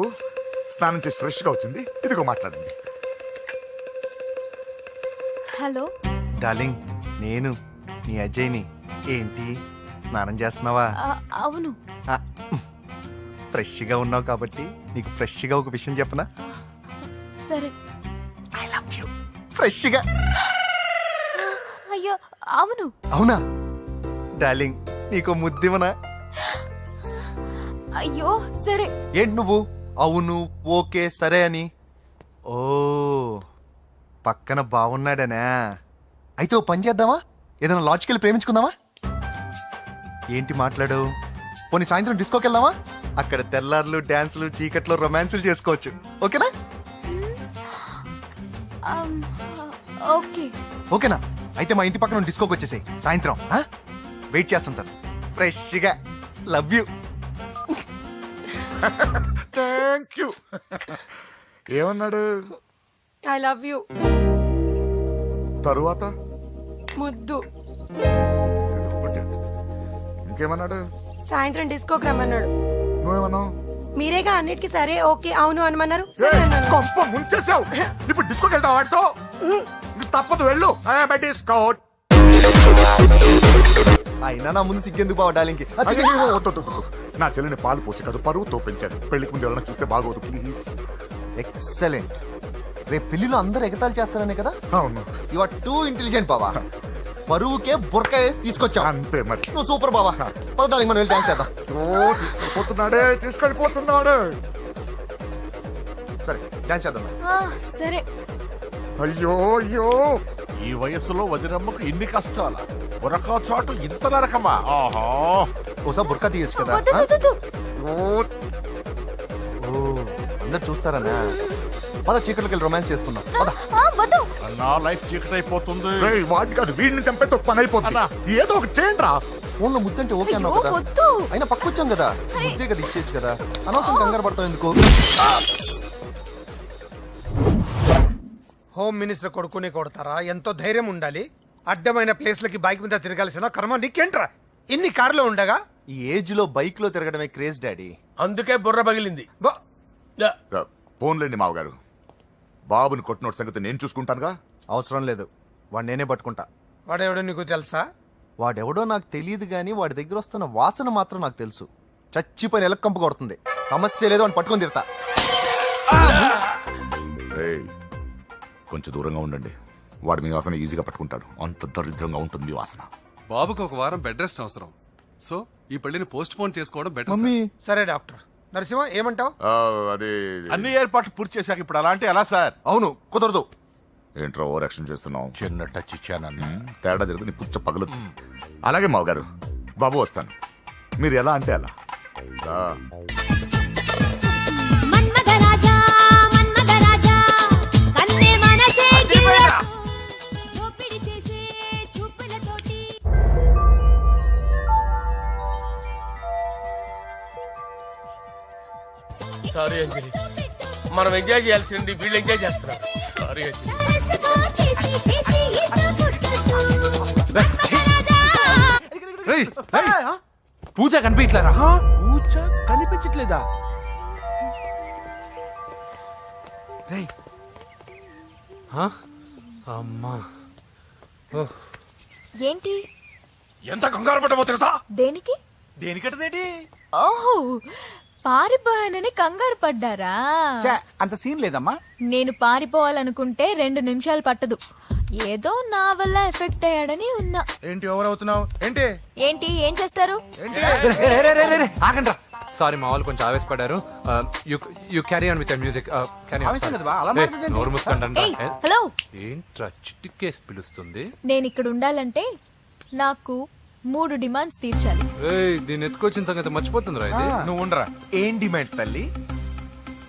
స్నానం చేసి ఫ్రెష్ గా వచ్చింది, ఇదిగో మాట్లాడండి. హలో డార్లింగ్, నేను నీ అజయ్ని. ఏంటి స్నానం చేస్తున్నావా? అవును. ఫ్రెష్గా ఉన్నావు కాబట్టి నీకు ఫ్రెష్గా ఒక విషయం చెప్పనా? సరే. I love you. ఫ్రెష్గా. అయ్యో అవును. అవునా డార్లింగ్, నీకు ముద్దివనా? అయ్యో సరే. ఏంటి నువ్వు అవును ఓకే సరే అని? ఓ, పక్కన బాగున్నాడనా? అయితే ఓ పని చేద్దామా? ఏదైనా లాజికల్ ప్రేమించుకుందామా? ఏంటి మాట్లాడు? పోనీ సాయంత్రం డిస్కోకి వెళ్దామా? అక్కడ తెల్లార్లు డాన్సులు, చీకట్లో రొమాన్సులు చేసుకోవచ్చు. ఓకేనా? ఓకే. ఓకేనా? అయితే మా ఇంటి పక్కన డిస్కోకి వచ్చేసాయి సాయంత్రం. వెయిట్ చేస్తుంటాను ఫ్రెష్గా. Love you. Thank you. ఏమన్నాడు? I love you. తరువాత ముద్దు. ఇంకేమన్నాడు? సాయంత్రం డిస్కోకి రమ్మన్నాడు. నువ్వేమన్నావు? మీరేగా అన్నిటికీ సరే ఓకే అవును అనమన్నారు. సరే అన్నాను. కొంప ముంచేసావు. ఇప్పుడు డిస్కోకి వెళ్తావు వాడితో? తప్పదు వెళ్ళు పెట్టేసుకో అయినా నా ముందు సిగ్గెందుకు బావ డార్లింగ్కి నా చెల్లిని పాలు పోసి కాదు పరువుతో పెంచాను. పెళ్లికి ముందు ఎవరైనా చూస్తే బాగోదు ప్లీజ్. ఎక్సలెంట్. రేపు పెళ్లిలో అందరూ ఎగతాళి చేస్తారనే కదా. అవును యు ఆర్ టూ ఇంటెలిజెంట్ బావా. పరువుకే బుర్క వేసి తీసుకొచ్చా. అంతే మరి. నువ్వు సూపర్ బావా. పద డార్లింగ్ మనం వెళ్ళి డాన్స్ చేద్దాం. పోతున్నాడే తీసుకెళ్ళిపోతున్నాడే. సరే డాన్స్ చేద్దాం. సరే. అయ్యో అయ్యో ఈ వయసులో వదినమ్మకు ఇన్ని కష్టాల ఉరక చోటు ఇంత నరకమా? ఆహా, ఓసారి బుర్కా తీయొచ్చు కదా. వద్దు, వద్దు, వద్దు. ఓ అందరు చూస్తారనా. పద చీకట్లోకి వెళ్ళి రొమాన్స్ చేసుకుందాం. పద. వద్దు. నా లైఫ్ చీకటైపోతుంది. రేయ్, వాడి కాదు వీడిని చంపేతో పని అయిపోతుందా? ఏదో ఒకటి చేయండి రా. ఫోన్ లో ముద్దంటే ఓకే అన్నావు అయ్యో, కదా. వద్దు. అయినా పక్కొచ్చాం కదా, ముద్దే కదా ఇచ్చేయచ్చు కదా. అనవసరం కంగారు పడతావు ఎందుకు. హోమ్ మినిస్టర్ కొడుకుని కొడతారా? ఎంతో ధైర్యం ఉండాలి. అడ్డమైన ప్లేస్లకి బైక్ మీద తిరగాల్సిన కర్మ నీకేంట్రా? ఇన్ని కార్లో ఉండగా ఈ ఏజ్ లో బైక్ లో తిరగడమే క్రేజ్ డాడీ. అందుకే బుర్ర పగిలింది. ఫోన్లేండి మావగారు. బాబుని కొట్టినోటి సంగతి నేను చూసుకుంటానుగా. అవసరం లేదు, వాడు నేనే పట్టుకుంటా. వాడెవడో నీకు తెలుసా? వాడెవడో నాకు తెలియదు కానీ వాడి దగ్గర వస్తున్న వాసన మాత్రం నాకు తెలుసు. చచ్చిపోయిన ఎలక్కంపు కొడుతుంది. సమస్య లేదు అని పట్టుకొని తిడతా. రేయ్, కొంచెం దూరంగా ఉండండి. వాడు మీ వాసన ఈజీగా పట్టుకుంటాడు. అంత దరిద్రంగా ఉంటుంది మీ వాసన. బాబుకి ఒక వారం బెడ్ రెస్ట్ అవసరం. సో ఈ పెళ్లిని పోస్ట్ పోన్ చేసుకోవడం బెటర్. మమ్మీ సరే డాక్టర్. నరసింహ ఏమంటావు? అది అన్ని ఏర్పాట్లు పూర్తి చేశాక ఇప్పుడు అలాంటి ఎలా సార్? అవును కుదరదు. ఏంట్రా ఓవర్ యాక్షన్ చేస్తున్నావు? చిన్న టచ్ ఇచ్చానన్న. తేడా జరిగితే నీ పుచ్చ పగలు. అలాగే మావగారు, బాబు వస్తాను. మీరు ఎలా అంటే అలా. మన్మథరాజా, మన్మథరాజా, కన్నే మనసే దోపిడి చేసే చూపులతోటి. సారీ అంజలి, మనం ఎంజాయ్ చేయాల్సింది వీళ్ళు ఎంజాయ్ చేస్తున్నారు. సారీ అంజలి. పూజ కనిపించలేరా? పూజ కనిపించట్లేదా? రేయ్, అమ్మా ఏంటి? ఎంత కంగారు పడ్డమో తెలుసా? దేనికి? దేనికంటదేంటి? ఓహో, పారిపోయానని కంగారు పడ్డారా? ఛే, అంత సీన్ లేదమ్మా. నేను పారిపోవాలనుకుంటే 2 నిమిషాలు పట్టదు. ఏదో నా వల్ల ఎఫెక్ట్ అయ్యాడని ఉన్నా. ఏంటి ఓవర్ అవుతున్నావు? ఏంటి ఏంటి ఏం చేస్తారు? ఆగండ్రా. సారీ మా వాళ్ళు కొంచెం ఆవేశపడ్డారు. You carry on with music. ఆవేశం కదా బా, అలా మాట్లాడదేంటి? నోరు మూసుకోండి. ఏయ్, హలో. ఏంట్రా చిట్టికేసి పిలుస్తుంది? నేను ఇక్కడ ఉండాలంటే నాకు 3 డిమాండ్స్ తీర్చాలి. ఏయ్, దీన్ని ఎత్తుకొచ్చిన సంగతి మర్చిపోతుందిరా ఇది. నువ్వు ఉండరా. ఏం డిమాండ్స్ తల్లి?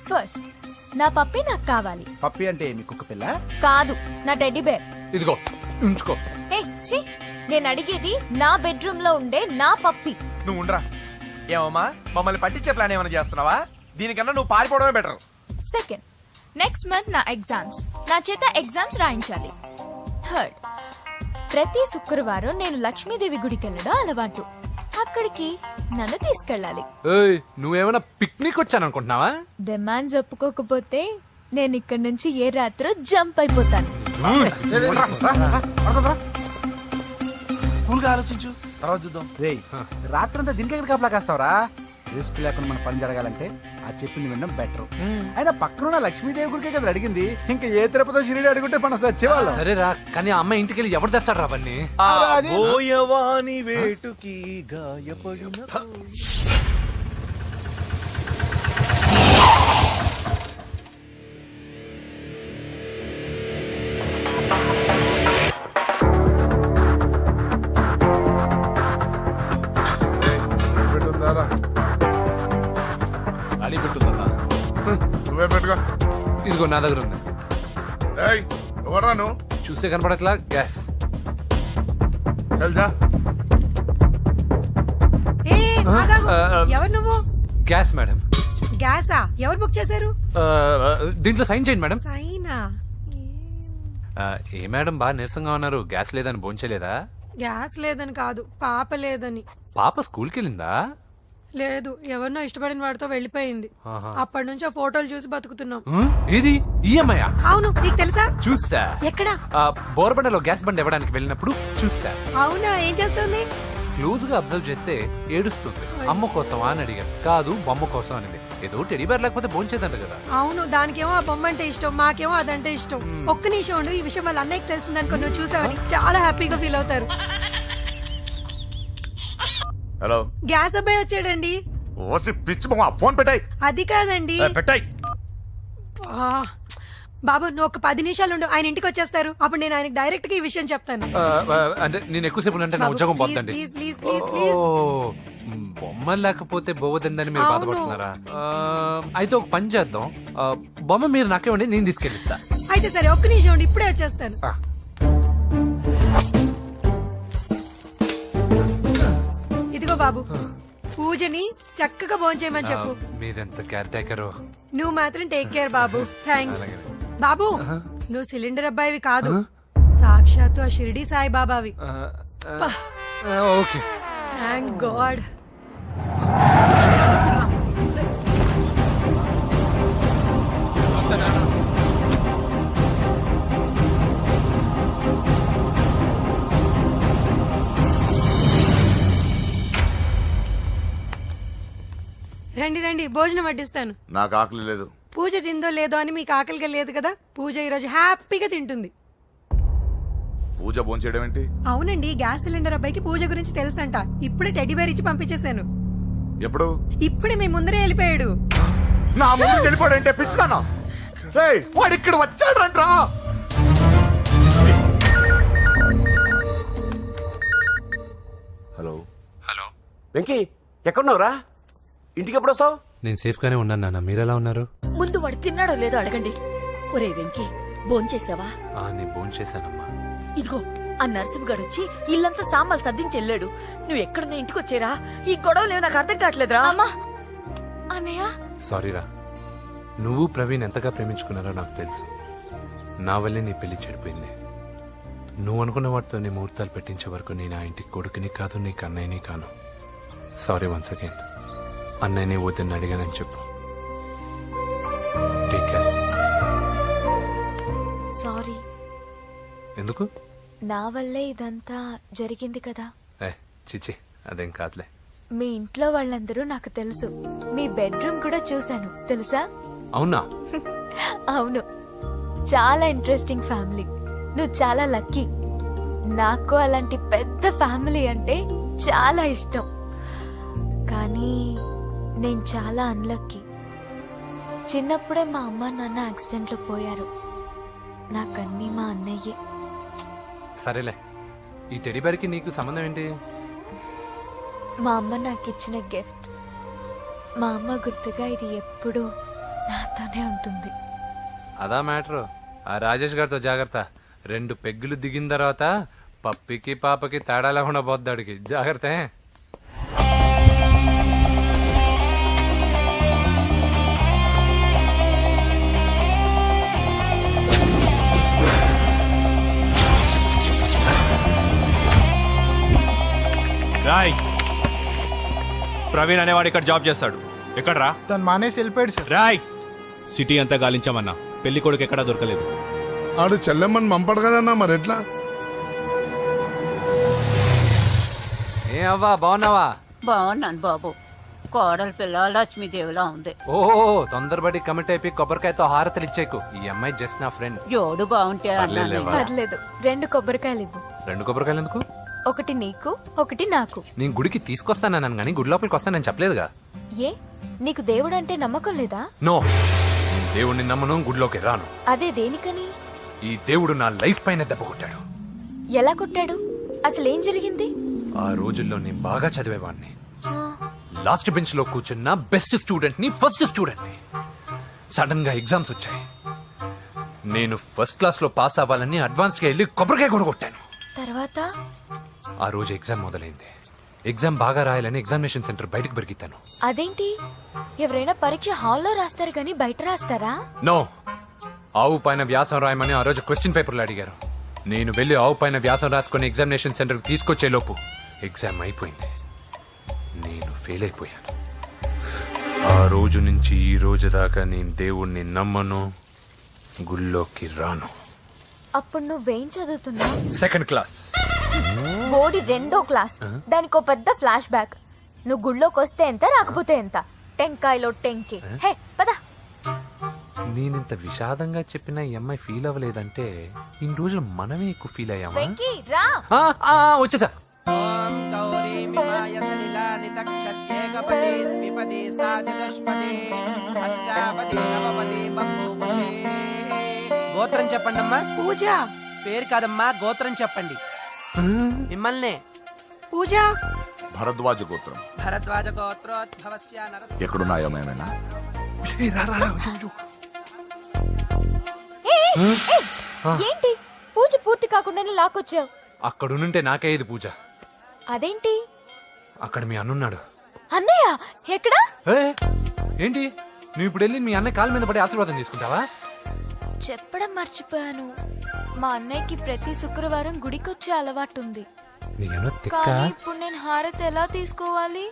ఫస్ట్, నా పప్పి నాకు కావాలి. పప్పి అంటే మీ కుక్క పిల్ల? కాదు, నా టెడ్డీ బేర్. ఇదిగో ఉంచుకో. ఏ ఛీ, నేను అడిగేది నా బెడ్రూమ్ లో ఉండే నా పప్పి. నువ్వు ఉండరా. ఏమమ్మా, మమ్మల్ని పట్టించే ప్లాన్ ఏమైనా చేస్తున్నావా? దీనికన్నా నువ్వు పారిపోవడమే బెటర్. సెకండ్, నెక్స్ట్ మంత్ నా ఎగ్జామ్స్, నా చేత ఎగ్జామ్స్ రాయించాలి. థర్డ్, ప్రతి శుక్రవారం నేను లక్ష్మీదేవి గుడికి వెళ్ళడం అలవాటు. అక్కడికి నన్ను తీసుకెళ్ళాలి. ఏయ్, నువ్వేమైనా పిక్నిక్ వచ్చాను అనుకుంటున్నావా? డిమాండ్స్ ఒప్పుకోకపోతే నేను ఇక్కడ నుంచి ఏ రాత్రో జంప్ అయిపోతాను. కూల్గా ఆలోచించు, తర్వాత చూద్దాం. రేయ్, రాత్రంతా దీనికి ఎక్కడ కాపలా కాస్తావరా? రిస్క్ లేకుండా మన పని జరగాలంటే ఆ చెప్పింది వినడం బెటర్. అయినా పక్కన లక్ష్మీదేవి గుడికే కదా అడిగింది. ఇంకా ఏ తిరుపతి షిరిడి అడుగుంటే మనం సచ్చేవాళ్ళం. సరేరా, కానీ ఆ అమ్మాయి ఇంటికి వెళ్ళి ఎవరు తెస్తాడు రా అవన్నీ? బోయవాని వేటుకి గాయపడిన అడి పెట్టుందన్నా. నువ్వే పెట్టుగా. ఇదిగో నా దగ్గర ఉంది. ఏయ్, ఎవరా నువ్వు? చూస్తే కనపడట్లా. గ్యాస్. చల్జా. ఎవరు నువ్వు? Gas madam. గ్యాసా? ఎవరు బుక్ చేశారు? దీంట్లో సైన్ చేయండి మేడం. సైనా? ఏ మేడం బాగా నీరసంగా ఉన్నారు? గ్యాస్ లేదని భోంచలేదా? గ్యాస్ లేదని కాదు, పాప లేదని. పాప స్కూల్కి వెళ్ళిందా? లేదు, ఎవరినో ఇష్టపడిన వాడితో వెళ్ళిపోయింది. ఆహా. అప్పటి నుంచి ఆ ఫోటోలు చూసి బతుకుతున్నాం. ఏది ఈఎంఐ అవును, నీకు తెలుసా? చూసా. ఎక్కడా? బోర్బండలో గ్యాస్ బండ్ ఇవ్వడానికి వెళ్ళినప్పుడు చూసా. అవునా, ఏం చేస్తుంది? క్లోజ్ గా అబ్జర్వ్ చేస్తే ఏడుస్తుంది. అమ్మ కోసం అని అడిగాను. కాదు, బొమ్మ కోసం అనింది. ఏదో టెడీ బేర్ లేకపోతే భోంచేదంట కదా. అవును, దానికేమో ఆ బొమ్మ అంటే ఇష్టం, మాకేమో అదంటే ఇష్టం. ఒక్క నిమిషం ఉండు, ఈ విషయం వాళ్ళ అన్నయ్యకి తెలిసిందనుకో, నువ్వు చూసావని చాలా హ్యాపీగా ఫీల్ అవుతారు. హలో, గ్యాస్ అబ్బాయి వచ్చాడండి. ఓసి పిచ్చి బొమ్మ, ఫోన్ పెట్టాయి. అది కాదండి. పెట్టాయి. ఆ, బాబు నువ్వు ఒక 10 నిమిషాలు ఉండు, ఆయన ఇంటికి వచ్చేస్తారు. అప్పుడు నేను ఆయనకి డైరెక్ట్ గా ఈ విషయం చెప్తాను. అంటే నేను ఎక్కువసేపు అంటే నా బాబు, ఉద్యోగం ప్లీజ్, పోతండి. Please, please, please, please. బొమ్మ లేకపోతే బోవదందని మీరు అవును. బాధపడుతున్నారా? అయితే ఒక పని చేద్దాం. బొమ్మ మీరు నాకేమండి, నేను తీసుకెళ్ళిస్తా. అయితే సరే, ఒక్క నిమిషం ఉండి, ఇప్పుడే వచ్చేస్తాను. ఇదిగో బాబు, పూజని చక్కగా భోంచేయమని చెప్పు. మీరెంత కేర్ టేకరు. నువ్వు మాత్రం టేక్ కేర్ బాబు. థ్యాంక్స్. బాబు, నువ్వు సిలిండర్ అబ్బాయివి కాదు, సాక్షాత్తు ఆ షిరిడి సాయి బాబావి. ఓకే. Thank god. రండి రండి, భోజనం వడ్డిస్తాను. నాకు ఆకలి లేదు. పూజ తిందో లేదో అని మీకు ఆకలిగా లేదు కదా. పూజ ఈరోజు హ్యాపీగా తింటుంది. పూజ భోంచేయడం ఏంటి? అవునండి, గ్యాస్ సిలిండర్ అబ్బాయికి పూజ గురించి తెలుసంట. ఇప్పుడే టెడ్డీ బేర్ ఇచ్చి పంపించేశాను. ఎప్పుడు? ఇప్పుడే మీ ముందరే వెళ్ళిపోయాడు. నా ముందు చెడిపోడంటే పిచ్చిదానా? రేయ్, వాడు ఇక్కడ వచ్చాడంట్రా. Hello hello. వెంకీ, ఎక్కడున్నావురా? ఇంటికి ఎప్పుడు వస్తావు? నేను సేఫ్ గానే ఉన్నాను నాన్న. మీరెలా ఉన్నారు? ముందు వాడు తిన్నాడో లేదో అడగండి. ఒరే వెంకీ, భోంచేసావా? నేను భోంచేశానమ్మా. ఇదిగో, ఆ నరసింహగాడు వచ్చి ఇల్లంతా సామాన్లు సర్దించి వెళ్ళాడు. నువ్వు ఎక్కడున్నా ఇంటికి వచ్చేరా. ఈ గొడవలేవు నాకు అర్థం కావట్లేదురా. అమ్మా, అన్నయ్య, సారీరా. నువ్వు ప్రవీణ్ ఎంతగా ప్రేమించుకున్నారో నాకు తెలుసు. నా వల్లే నీ పెళ్లి చెడిపోయింది. నువ్వు అనుకున్న వాటితో నీ ముహూర్తాలు పెట్టించే వరకు నేను ఆ ఇంటికి కొడుకుని కాదు, నీకు అన్నయ్యని కాను. Sorry once again. అన్నయ్యని వద్దని అడిగానని చెప్పు. Take care. సారీ. ఎందుకు? నా వల్లే ఇదంతా జరిగింది కదా. చిచి, అదేం కాదులే. మీ ఇంట్లో వాళ్ళందరూ నాకు తెలుసు. మీ బెడ్రూమ్ కూడా చూశాను, తెలుసా? అవునా? అవును, చాలా ఇంట్రెస్టింగ్ ఫ్యామిలీ. నువ్వు చాలా లక్కీ. నాకు అలాంటి పెద్ద ఫ్యామిలీ అంటే చాలా ఇష్టం. కానీ నేను చాలా అన్లక్కీ. చిన్నప్పుడే మా అమ్మ నాన్న యాక్సిడెంట్లో పోయారు. నాకన్నీ మా అన్నయ్యే. సరేలే, ఈ టెడీ బేర్కి నీకు సంబంధం ఏంటి? మా అమ్మ నాకు ఇచ్చిన గిఫ్ట్. మా అమ్మ గుర్తుగా ఇది ఎప్పుడూ నాతోనే ఉంటుంది. అదా మ్యాటర్. ఆ రాజేష్ గారితో జాగ్రత్త. 2 పెగ్గులు దిగిన తర్వాత పప్పికి పాపకి తేడా లేకుండా పోద్దాడికి. జాగ్రత్త. రాయ్, ప్రవీణ్ అనేవాడు ఇక్కడ జాబ్ చేస్తాడు. ఎక్కడ్రా? తను మానేసి వెళ్ళిపోయాడు సార్. రాయ్, సిటీ అంతా గాలించామన్నా, పెళ్లి కొడుకు ఎక్కడా దొరకలేదు. ఆడు చెల్లెమ్మని పంపడు కదన్నా, మరి ఎట్లా? ఏ అవ్వా, బాగున్నావా? బాగున్నాను బాబు. కోడలి పిల్ల లక్ష్మీదేవిలా ఉంది. ఓ, తొందరపడి కమిట్ అయిపోయి కొబ్బరికాయతో హారతలు ఇచ్చేకు. ఈ అమ్మాయి జస్ట్ నా ఫ్రెండ్. జోడు బాగుంటే పర్లేదులేవా. పర్లేదు, 2 కొబ్బరికాయలు ఇవ్వు. 2 కొబ్బరికాయలు ఎందుకు? ఒకటి నీకు, ఒకటి నాకు. నేను గుడికి తీసుకొస్తానన్నాను కానీ గుడి లోపలికి వస్తానని చెప్పలేదుగా. ఏ, నీకు దేవుడు అంటే నమ్మకం లేదా? నో, నేను దేవుడిని నమ్మను, గుడిలోకి రాను. అదే దేనికని? ఈ దేవుడు నా లైఫ్ పైన దెబ్బ కొట్టాడు. ఎలా కొట్టాడు? అసలేం జరిగింది? ఆ రోజుల్లో నేను బాగా చదివేవాడిని. ఆ, లాస్ట్ బెంచ్ లో కూర్చున్న బెస్ట్ స్టూడెంట్ ని, ఫస్ట్ స్టూడెంట్ ని. సడన్ గా ఎగ్జామ్స్ వచ్చాయి. నేను ఫస్ట్ క్లాస్ లో పాస్ అవ్వాలని అడ్వాన్స్ గా వెళ్ళి కొబ్బరికాయ కూడా కొట్టాను. తర్వాత? ఆ రోజు ఎగ్జామ్ మొదలైంది. ఎగ్జామ్ బాగా రాయాలని ఎగ్జామినేషన్ సెంటర్ బయటకు పెరిగితాను. అదేంటి, ఎవరైనా పరీక్ష హాల్లో రాస్తారు కానీ బయట రాస్తారా? నో, ఆవు పైన వ్యాసం రాయమని ఆ రోజు క్వశ్చన్ పేపర్లు అడిగారు. నేను వెళ్ళి ఆవు పైన వ్యాసం రాసుకుని ఎగ్జామినేషన్ సెంటర్కి తీసుకొచ్చే లోపు ఎగ్జామ్ అయిపోయింది. నేను ఫెయిల్ అయిపోయాను. ఆ రోజు నుంచి ఈ రోజు దాకా నేను దేవుణ్ణి నమ్మను, గుళ్ళోకి రాను. అప్పుడు నువ్వేం చదువుతున్నావు? Second class. బోడి 2వ క్లాస్. దానికో పెద్ద ఫ్లాష్ బ్యాక్. నువ్వు గుళ్ళోకి వస్తే ఎంత, రాకపోతే ఎంత. టెంకాయలో టెంకి. హే పద. నేనింత విషాదంగా చెప్పిన ఈ అమ్మాయి ఫీల్ అవ్వలేదంటే ఇన్ని రోజులు మనమే ఎక్కువ ఫీల్ అయ్యామా? వెంకీ రా. వచ్చేసా. గోత్రం చెప్పండి అమ్మా. పూజ. పేరు కాదమ్మా, గోత్రం చెప్పండి. మిమ్మల్నే. పూజ. భరద్వాజ గోత్రం. భరద్వాజ గోత్రోద్భవస్య నరసింహ. ఎక్కడున్నాయో మేమైనా? ఏంటి పూజ పూర్తి కాకుండానే లాక్కొచ్చావు? అక్కడుంటే నాకే ఇది పూజ. అదేంటి? అక్కడ మీ అన్నున్నాడు. అన్నయ్య ఎక్కడా? ఏంటి నువ్వు ఇప్పుడు వెళ్ళి మీ అన్నయ్య కాళ్ళ మీద పడి ఆశీర్వాదం తీసుకుంటావా? చెప్పడం మర్చిపోయాను. మా అన్నయ్యకి ప్రతి శుక్రవారం గుడికొచ్చే అలవాటు ఉంది. నీకేమో తిక్క. కానీ ఇప్పుడు నేను హారతి ఎలా తీసుకోవాలి?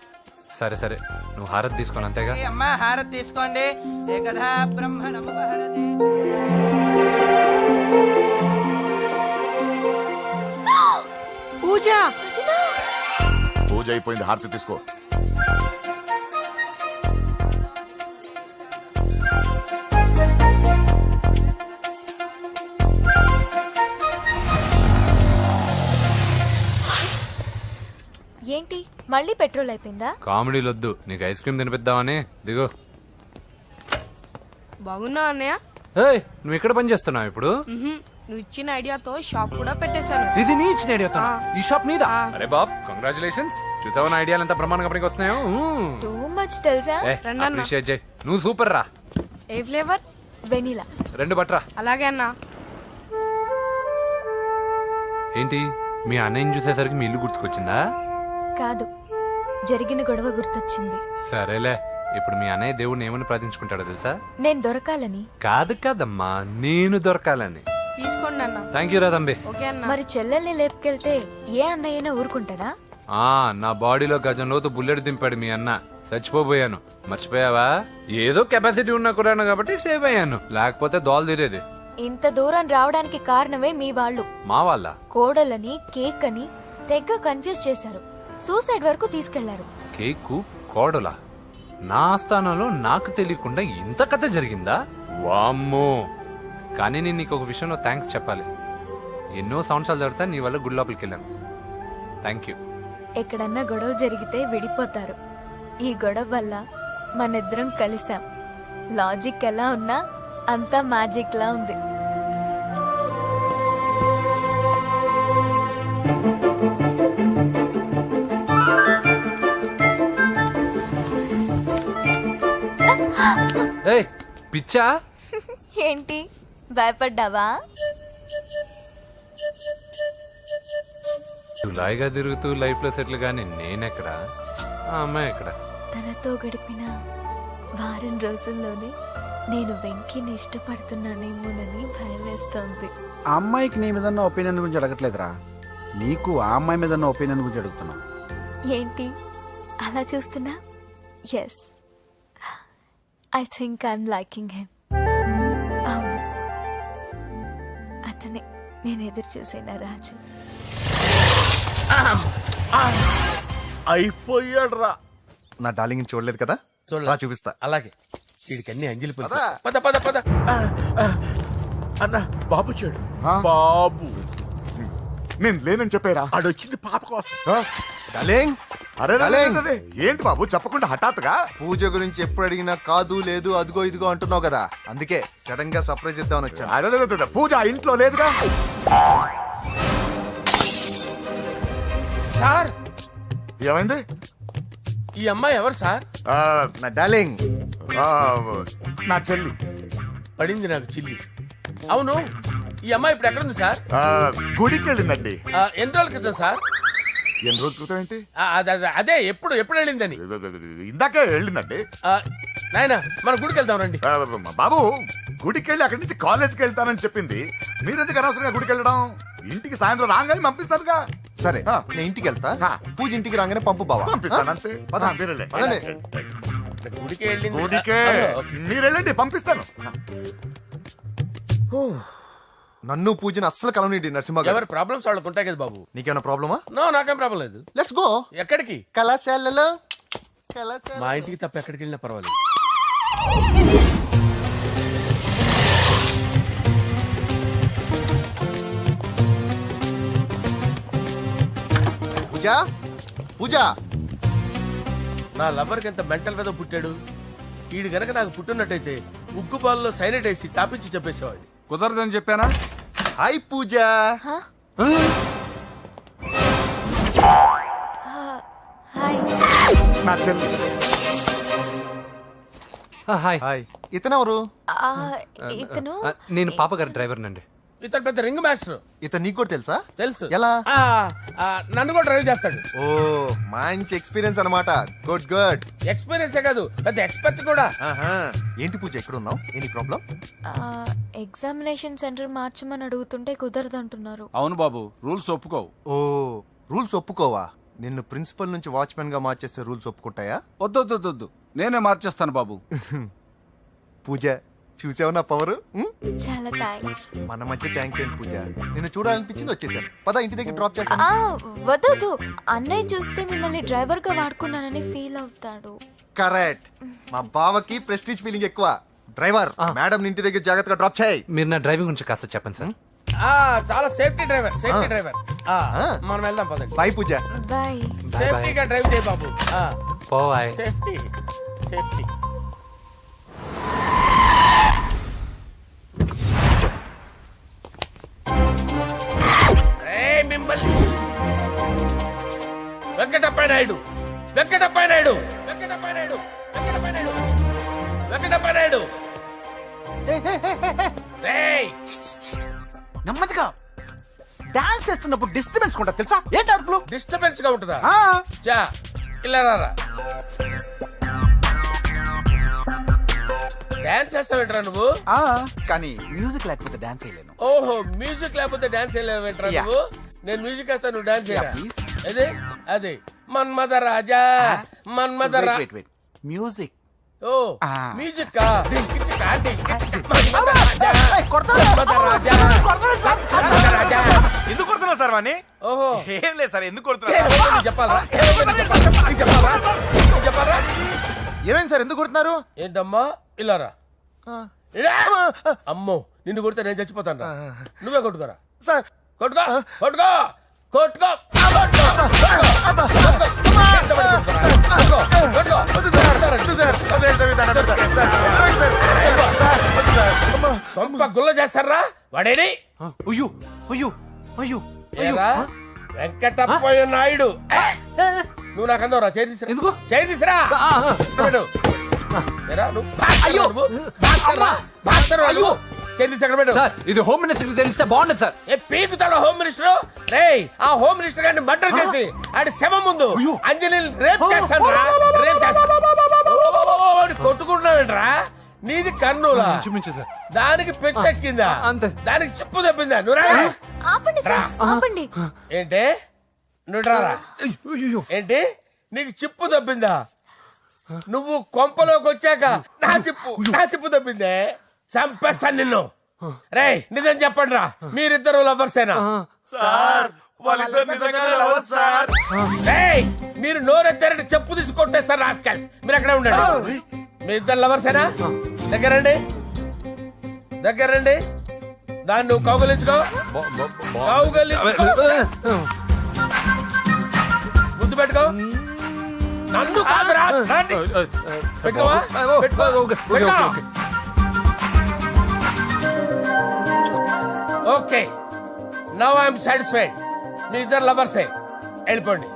సరే సరే, నువ్వు హారతి తీసుకోను అంతేగా. ఏ అమ్మా, హారతి తీసుకోండి. ఏకదా బ్రహ్మణముపహరతి. పూజ. పూజ అయిపోయింది, హారతి తీసుకో. ఏంటి మళ్ళీ పెట్రోల్ అయిపోయిందా? కామెడీలు వద్దు, నీకు ఐస్ క్రీమ్ తినిపిద్దామని. దిగు. బాగున్నా అన్నయ్య? ఏయ్, నువ్వు ఎక్కడ పని చేస్తున్నావు ఇప్పుడు? నువ్వు ఇచ్చిన ఐడియాతో షాప్ కూడా పెట్టేశాను. ఇది నీ ఇచ్చిన ఐడియా? ఈ షాప్ మీద? అరే బాబ్, కంగ్రాచులేషన్స్. చూసావా నా ఐడియాలు ఎంత బ్రహ్మాండంగా పనికి వస్తున్నాయో? టూ మచ్ తెలుసా? అప్రిషియేట్ చేయి. నువ్వు సూపర్ రా. ఏ ఫ్లేవర్? వెనిలా. 2 బట్రా. అలాగే అన్నా. ఏంటి మీ అన్నయ్యని చూసేసరికి మీ ఇల్లు గుర్తుకొచ్చిందా? కాదు, జరిగిన గొడవ గుర్తొచ్చింది. సరేలే, ఇప్పుడు మీ అన్నయ్య దేవుడిని ఏమని ప్రార్థించుకుంటాడో తెలుసా? నేను దొరకాలని. కాదు కాదమ్మా, నేను దొరకాలని. తీసుకోండి అన్న. థ్యాంక్ యూ రా తంబి. ఓకే అన్న. మరి చెల్లెల్ని లేపుకెళ్తే ఏ అన్నయ్యనా ఊరుకుంటాడా? నా బాడీలో గజం లోతు బుల్లెట్ దింపాడు మీ అన్న. చచ్చిపోబోయాను. మర్చిపోయావా? ఏదో కెపాసిటీ ఉన్న కురాను కాబట్టి సేవ్ అయ్యాను, లేకపోతే దోలు తీరేది. ఇంత దూరం రావడానికి కారణమే మీ వాళ్ళు. మా వాళ్ళ కోడలని కేక్ అని తెగ కన్ఫ్యూజ్ చేశారు. సూసైడ్ వరకు తీసుకెళ్లారు. కేకు కోడలా? నా స్థానంలో నాకు తెలియకుండా ఇంత కథ జరిగిందా? వామ్మో. కానీ నేను నీకు ఒక విషయంలో థ్యాంక్స్ చెప్పాలి. ఎన్నో సంవత్సరాలు తర్వాత నీ వల్ల గుడి లోపలికి వెళ్ళాను. Thank you. ఎక్కడన్నా గొడవ జరిగితే విడిపోతారు. ఈ గొడవ వల్ల మనిద్దరం కలిసాం. లాజిక్ ఎలా ఉన్నా అంతా మ్యాజిక్ లా ఉంది. ఏయ్ పిచ్చా? ఏంటి భయపడ్డావా? జులాయిగా తిరుగుతూ లైఫ్ లో సెటిల్ గాని నేనెక్కడ, ఆ అమ్మాయి ఎక్కడ? తనతో గడిపిన వారం రోజుల్లోనే నేను వెంకీని ఇష్టపడుతున్నానేమోనని భయం వేస్తోంది. ఆ అమ్మాయికి నీ మీద ఒపీనియన్ గురించి అడగట్లేదురా, నీకు ఆ అమ్మాయి మీద ఒపీనియన్ గురించి అడుగుతున్నావు. ఏంటి అలా చూస్తున్నా? Yes, I think I'm liking him. అవును, అతనే నేను ఎదురు చూసిన రాజు. అయిపోయాడు రా. నా డార్లింగ్ చూడలేదు కదా, చూడలే. రా చూపిస్తా. అలాగే. వీడికి అన్ని అంజలి పూలు. పద పద పద. అన్న బాబు చూడు. బాబు నేను లేనని చెప్పారా? ఆడొచ్చింది పాప కోసం. డార్లింగ్, అరే రే, రే, డార్లింగ్. రే, రే. ఏంటి బాబు చెప్పకుండా హఠాత్తుగా? పూజ గురించి ఎప్పుడు అడిగినా కాదు లేదు అదిగో ఇదిగో అంటున్నావు కదా, అందుకే సడన్ గా సర్ప్రైజ్ ఇద్దామని వచ్చాను. అరే, రే, రే, రే, పూజ ఆ ఇంట్లో లేదుగా. సార్, ఏమైంది? ఈ అమ్మాయి ఎవరు సార్? నా డార్లింగ్, ఆ, నా చెల్లి. పడింది నాకు చిల్లి. అవును, ఈ అమ్మాయి ఇప్పుడు ఎక్కడుంది సార్? గుడికి వెళ్ళిందండి. ఎన్ని రోజుల క్రితం సార్? ఎన్ని రోజుల క్రితం ఏంటి? అదే ఎప్పుడు ఎప్పుడు వెళ్ళిందని. ఇందాకే వెళ్ళిందండి. నాయనా, మన గుడికి వెళ్దాం రండి. బాబు, గుడికి వెళ్ళి అక్కడి నుంచి కాలేజ్కి వెళ్తానని చెప్పింది. మీరెందుకు అనవసరంగా గుడికి వెళ్ళడం? ఇంటికి సాయంత్రం రాగానే పంపిస్తారుగా. సరే ఆ. నేను ఇంటికి వెళ్తా, ఆ. పూజ ఇంటికి రాగానే పంపు బావా. పంపిస్తాను అంతే. పద. మీరెళ్ళే. పదండి. గుడికి వెళ్ళింది ఊరికే ఓకే. మీరు వెళ్ళండి పంపిస్తాను. నన్ను పూజని అస్సలు కలవనిండి నరసింహ గారు. ఎవరి ప్రాబ్లమ్స్ వాళ్ళకు ఉంటాయి కదా బాబు. నీకేమైనా ప్రాబ్లమా? నో నాకేం ప్రాబ్లం లేదు. Let's go. ఎక్కడికి? కళాశాలలో మా ఇంటికి తప్ప ఎక్కడికి వెళ్ళినా పర్వాలేదు. పూజ పూజ. నా లవర్కి ఎంత మెంటల్ మీద పుట్టాడు. వీడు గనక నాకు పుట్టినట్టయితే ఉగ్గు పాలలో సైనట్ వేసి తాపించి చెప్పేసేవాడిని. కుదరదని చెప్పానా? హాయ్ పూజ. హాయ్. నా చెల్లి హాయ్. హాయ్. ఇతనెవరు? ఇతను నేను పాప గారి డ్రైవర్నండి. ఇతను పెద్ద రింగ్ మాస్టర్. ఇతను నీకు కూడా తెలుసా? తెలుసు. ఎలా? నన్ను కూడా డ్రైవ్ చేస్తాడు. ఓ మంచి ఎక్స్పీరియన్స్ అన్నమాట. Good good. ఎక్స్పీరియన్సే కాదు పెద్ద ఎక్స్పర్ట్ కూడా. ఏంటి పూజ ఎక్కడ ఉన్నావు? Any problem? ఎగ్జామినేషన్ సెంటర్ మార్చమని అడుగుతుంటే కుదరదంటున్నారు. అవును బాబు, రూల్స్ ఒప్పుకోవు. ఓ రూల్స్ ఒప్పుకోవా? నిన్ను ప్రిన్సిపల్ నుంచి వాచ్మెన్ గా మార్చేస్తే రూల్స్ ఒప్పుకుంటాయా? వద్దు, నేనే మార్చేస్తాను బాబు. పూజ చూసావు నా పవర్? చాలా థ్యాంక్స్. మన మధ్య థ్యాంక్స్ ఏంటి పూజ. నిన్ను చూడాలనిపించింది వచ్చేసాను. పద ఇంటి దగ్గర డ్రాప్ చేస్తాను. వద్దు అన్నయ్య చూస్తే మిమ్మల్ని డ్రైవర్ గా వాడుకున్నానని ఫీల్ అవుతాడు. కరెక్ట్. మా బావకి ప్రెస్టీజ్ ఫీలింగ్ ఎక్కువ. డ్రైవర్ మేడం ఇంటి దగ్గర జాగ్రత్తగా డ్రాప్ చేయి. మీరు నా డ్రైవింగ్ గురించి కాస్త చెప్పండి సార్. చాలా సేఫ్టీ డ్రైవర్. మనం వెళ్దాం పదండి. బాయ్ పూజ. బాయ్. సేఫ్టీగా డ్రైవ్ చేయి బాబు. పోవాయ్. సేఫ్టీ. మిమ్మల్ని వెంకటప్ప నాయుడు. నెమ్మదిగా డాన్స్ చేస్తున్నప్పుడు డిస్టర్బెన్స్ కొంటా తెలుసా? ఏంటి అరుపులు? డిస్టర్బెన్స్ గా ఉంటుందా? చా ఇలా రారా. డాన్స్ చేస్తావేంట్రా నువ్వు? కానీ మ్యూజిక్ లేకపోతే డాన్స్ చేయలేను. ఓహో మ్యూజిక్ లేకపోతే డాన్స్ చేయలేవేంట్రా Yeah. నువ్వు? నేను మ్యూజిక్ వేస్తా, నువ్వు డాన్స్ చేయరా? Yeah, please. అదే మన్మద రాజా. మ్యూజిక్. ఓ మ్యూజిక్ కా మన్మద రాజా. ఎందుకు కొడుతున్నావు సార్ వాణ్ణి? ఓహో ఏం లేదు సార్, ఎందుకు కొడుతున్నారు? చెప్పాలా? ఏమైంది సార్, ఎందుకు కొడుతున్నారు? ఏంటమ్మా ఇలారా. అమ్మో నిన్ను కొడితే నేను చచ్చిపోతాను. నువ్వే కొట్టుకోరా. సార్ కొట్టుకో. గుల్ల చేస్తారా వాడేడి? ఏరా వెంకటప్పయ్య నాయుడు. నువ్వు నాకు అందవరా? చేతిసిరా. ఎందుకు? చేతిసిరా. సార్ ఇది హోమ్ మినిస్టర్ తెలిస్తే బాగుండదు సార్. పీకుతాడు home minister. రేయ్ ఆ హోమ్ మినిస్టర్ గారిని మర్డర్ చేసి ఆడి శవం ముందు అంజలి రేప్ చేస్తాను. కొట్టుకుంటున్నావేంట్రా? నీది కన్నులా? సార్ దానికి పెచ్చెక్కిందా? అంతే. దానికి చిప్పు తప్పిందా? నువ్వు ఆపండి సార్, ఆపండి. ఏంటి? నువ్వు రారా. ఏంటి నీకు చిప్పు తప్పిందా? నువ్వు కొంపలోకి వచ్చాక నా చిప్పు తప్పిందే. చంపేస్తాను నిన్ను. రేయ్ నిజం చెప్పండి రా, మీరిద్దరు లవర్సేనా? సార్ వాళ్ళిద్దరు నిజంగానే లవర్స్ సార్. రేయ్ మీరు నోరెత్తారంటే చెప్పు తీసి కొట్టేస్తారు రాస్కల్స్. మీరు అక్కడే ఉండండి. మీ ఇద్దరు లవర్సేనా? దగ్గరండి. దాన్ని నువ్వు కౌగలించుకో. ముద్దు పెట్టుకో. నన్ను కాదురా. పెట్టుకోవా? Okay now I'm satisfied. మీ ఇద్దరు లవర్సే, వెళ్ళిపోండి.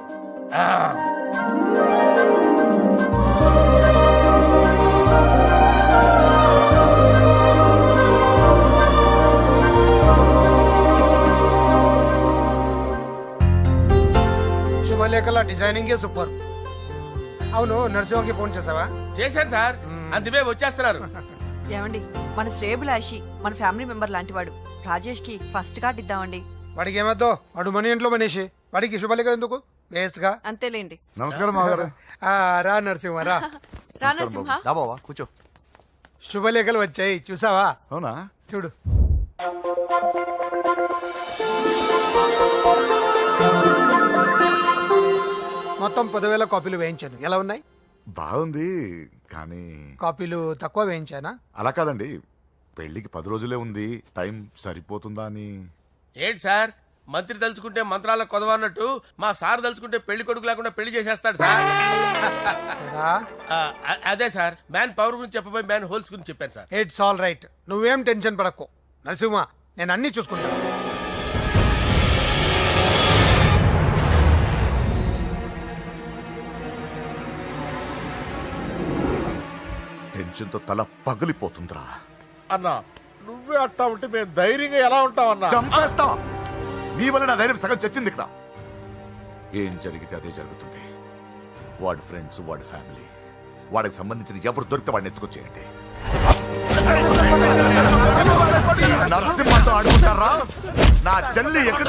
శుభలేఖల డిజైనింగ్ సూపర్. అవును నరసింహకి ఫోన్ చేసావా? చేశాను సార్, అందుకే వచ్చేస్తున్నారు. ఏమండి మన శ్రేయబులాషి మన ఫ్యామిలీ మెంబర్ లాంటి వాడు. రాజేష్ కి ఫస్ట్ కార్డ్ ఇద్దామండి. వాడికి ఏమద్దో, వాడు మన ఇంట్లో మనిషి. వాడికి శుభలేఖ ఎందుకు? వేస్ట్ గా. అంతేలేండి. నమస్కారం మాగారు. రా నరసింహ రా. రా నరసింహ దా బావా కూర్చో. శుభలేఖలు వచ్చాయి చూసావా? అవునా? చూడు. మొత్తం 10,000 కాపీలు వేయించాను. ఎలా ఉన్నాయి? బాగుంది కానీ కాపీలు తక్కువ వేయించానా? అలా కాదండి, పెళ్లికి 10 రోజులే ఉంది, టైం సరిపోతుందా అని. ఏంటి సార్ మంత్రి తలుచుకుంటే మంత్రాలకు కొదవన్నట్టు మా సార్ తలుచుకుంటే పెళ్లి కొడుకు లేకుండా పెళ్లి చేసేస్తాడు సార్. రా. అదే సార్ మ్యాన్ పవర్ గురించి చెప్పబోయి మ్యాన్ హోల్స్ గురించి చెప్పాను సార్. It's all right. నువ్వేం టెన్షన్ పడకు నరసింహ, నేను అన్ని చూసుకుంటాను. టెన్షన్తో తల పగిలిపోతుందిరా. అన్నా నువ్వే అట్టా ఉంటే మేము ధైర్యంగా ఎలా ఉంటామన్నా? చంపేస్తా. నీ వల్ల నా ధైర్యం సగం చచ్చింది ఇక్కడ. ఏం జరిగితే అదే జరుగుతుంది. వాడి ఫ్రెండ్స్, వాడి ఫ్యామిలీ, వాడికి సంబంధించిన ఎవరు దొరికితే వాడిని ఎత్తుకొచ్చేయండి. నరసింహతో అడుగుతారా? నా చెల్లి ఎక్కడ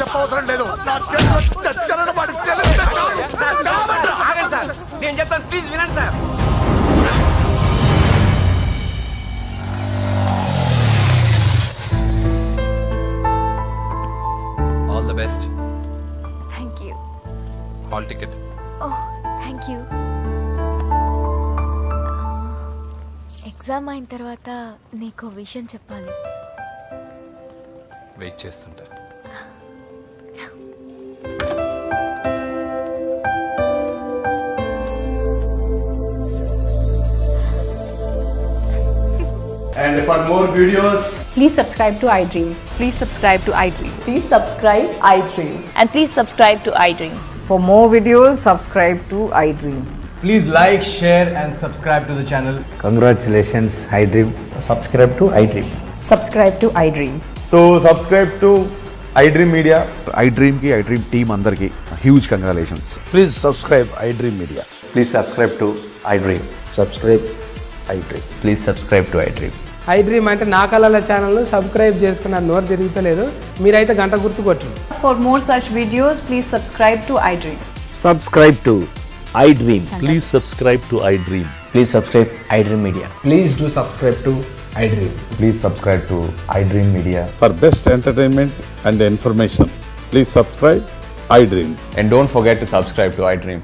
చెప్పవసరం లేదు. నా చెల్లి చచ్చలను వాడికి తెలిస్తే చాలు. నేను చెప్తాను, ప్లీజ్ వినండి sir. All the best. Thank you. Hall ticket. Oh thank you. Exam అయిన తర్వాత నీకు విషయం చెప్పాలి. వెయిట్ చేస్తుంటా. And for more videos, Please subscribe to iDream. Please subscribe to iDream. Please subscribe iDream. And please subscribe to iDream. For more videos, subscribe to iDream. please like, share and subscribe to the channel. Congratulations iDream. Subscribe to iDream. Subscribe to iDream. So subscribe to iDream Media. iDream కి iDream team అందరికి huge congratulations. Please subscribe iDream media. Please subscribe to iDream. Subscribe iDream. Please subscribe to iDream. iDream అంటే నా కళల channel subscribe చేసుకున్న నోరు తిరుగుతలేదు. మీరైతే గంట గుర్తు కొట్టండి. For more such videos, please subscribe to iDream. Subscribe to iDream. Please subscribe to iDream. Please subscribe iDream Media. Please do subscribe to iDream. Please subscribe to iDream media. For best entertainment and information, please subscribe iDream. And don't forget to subscribe to iDream.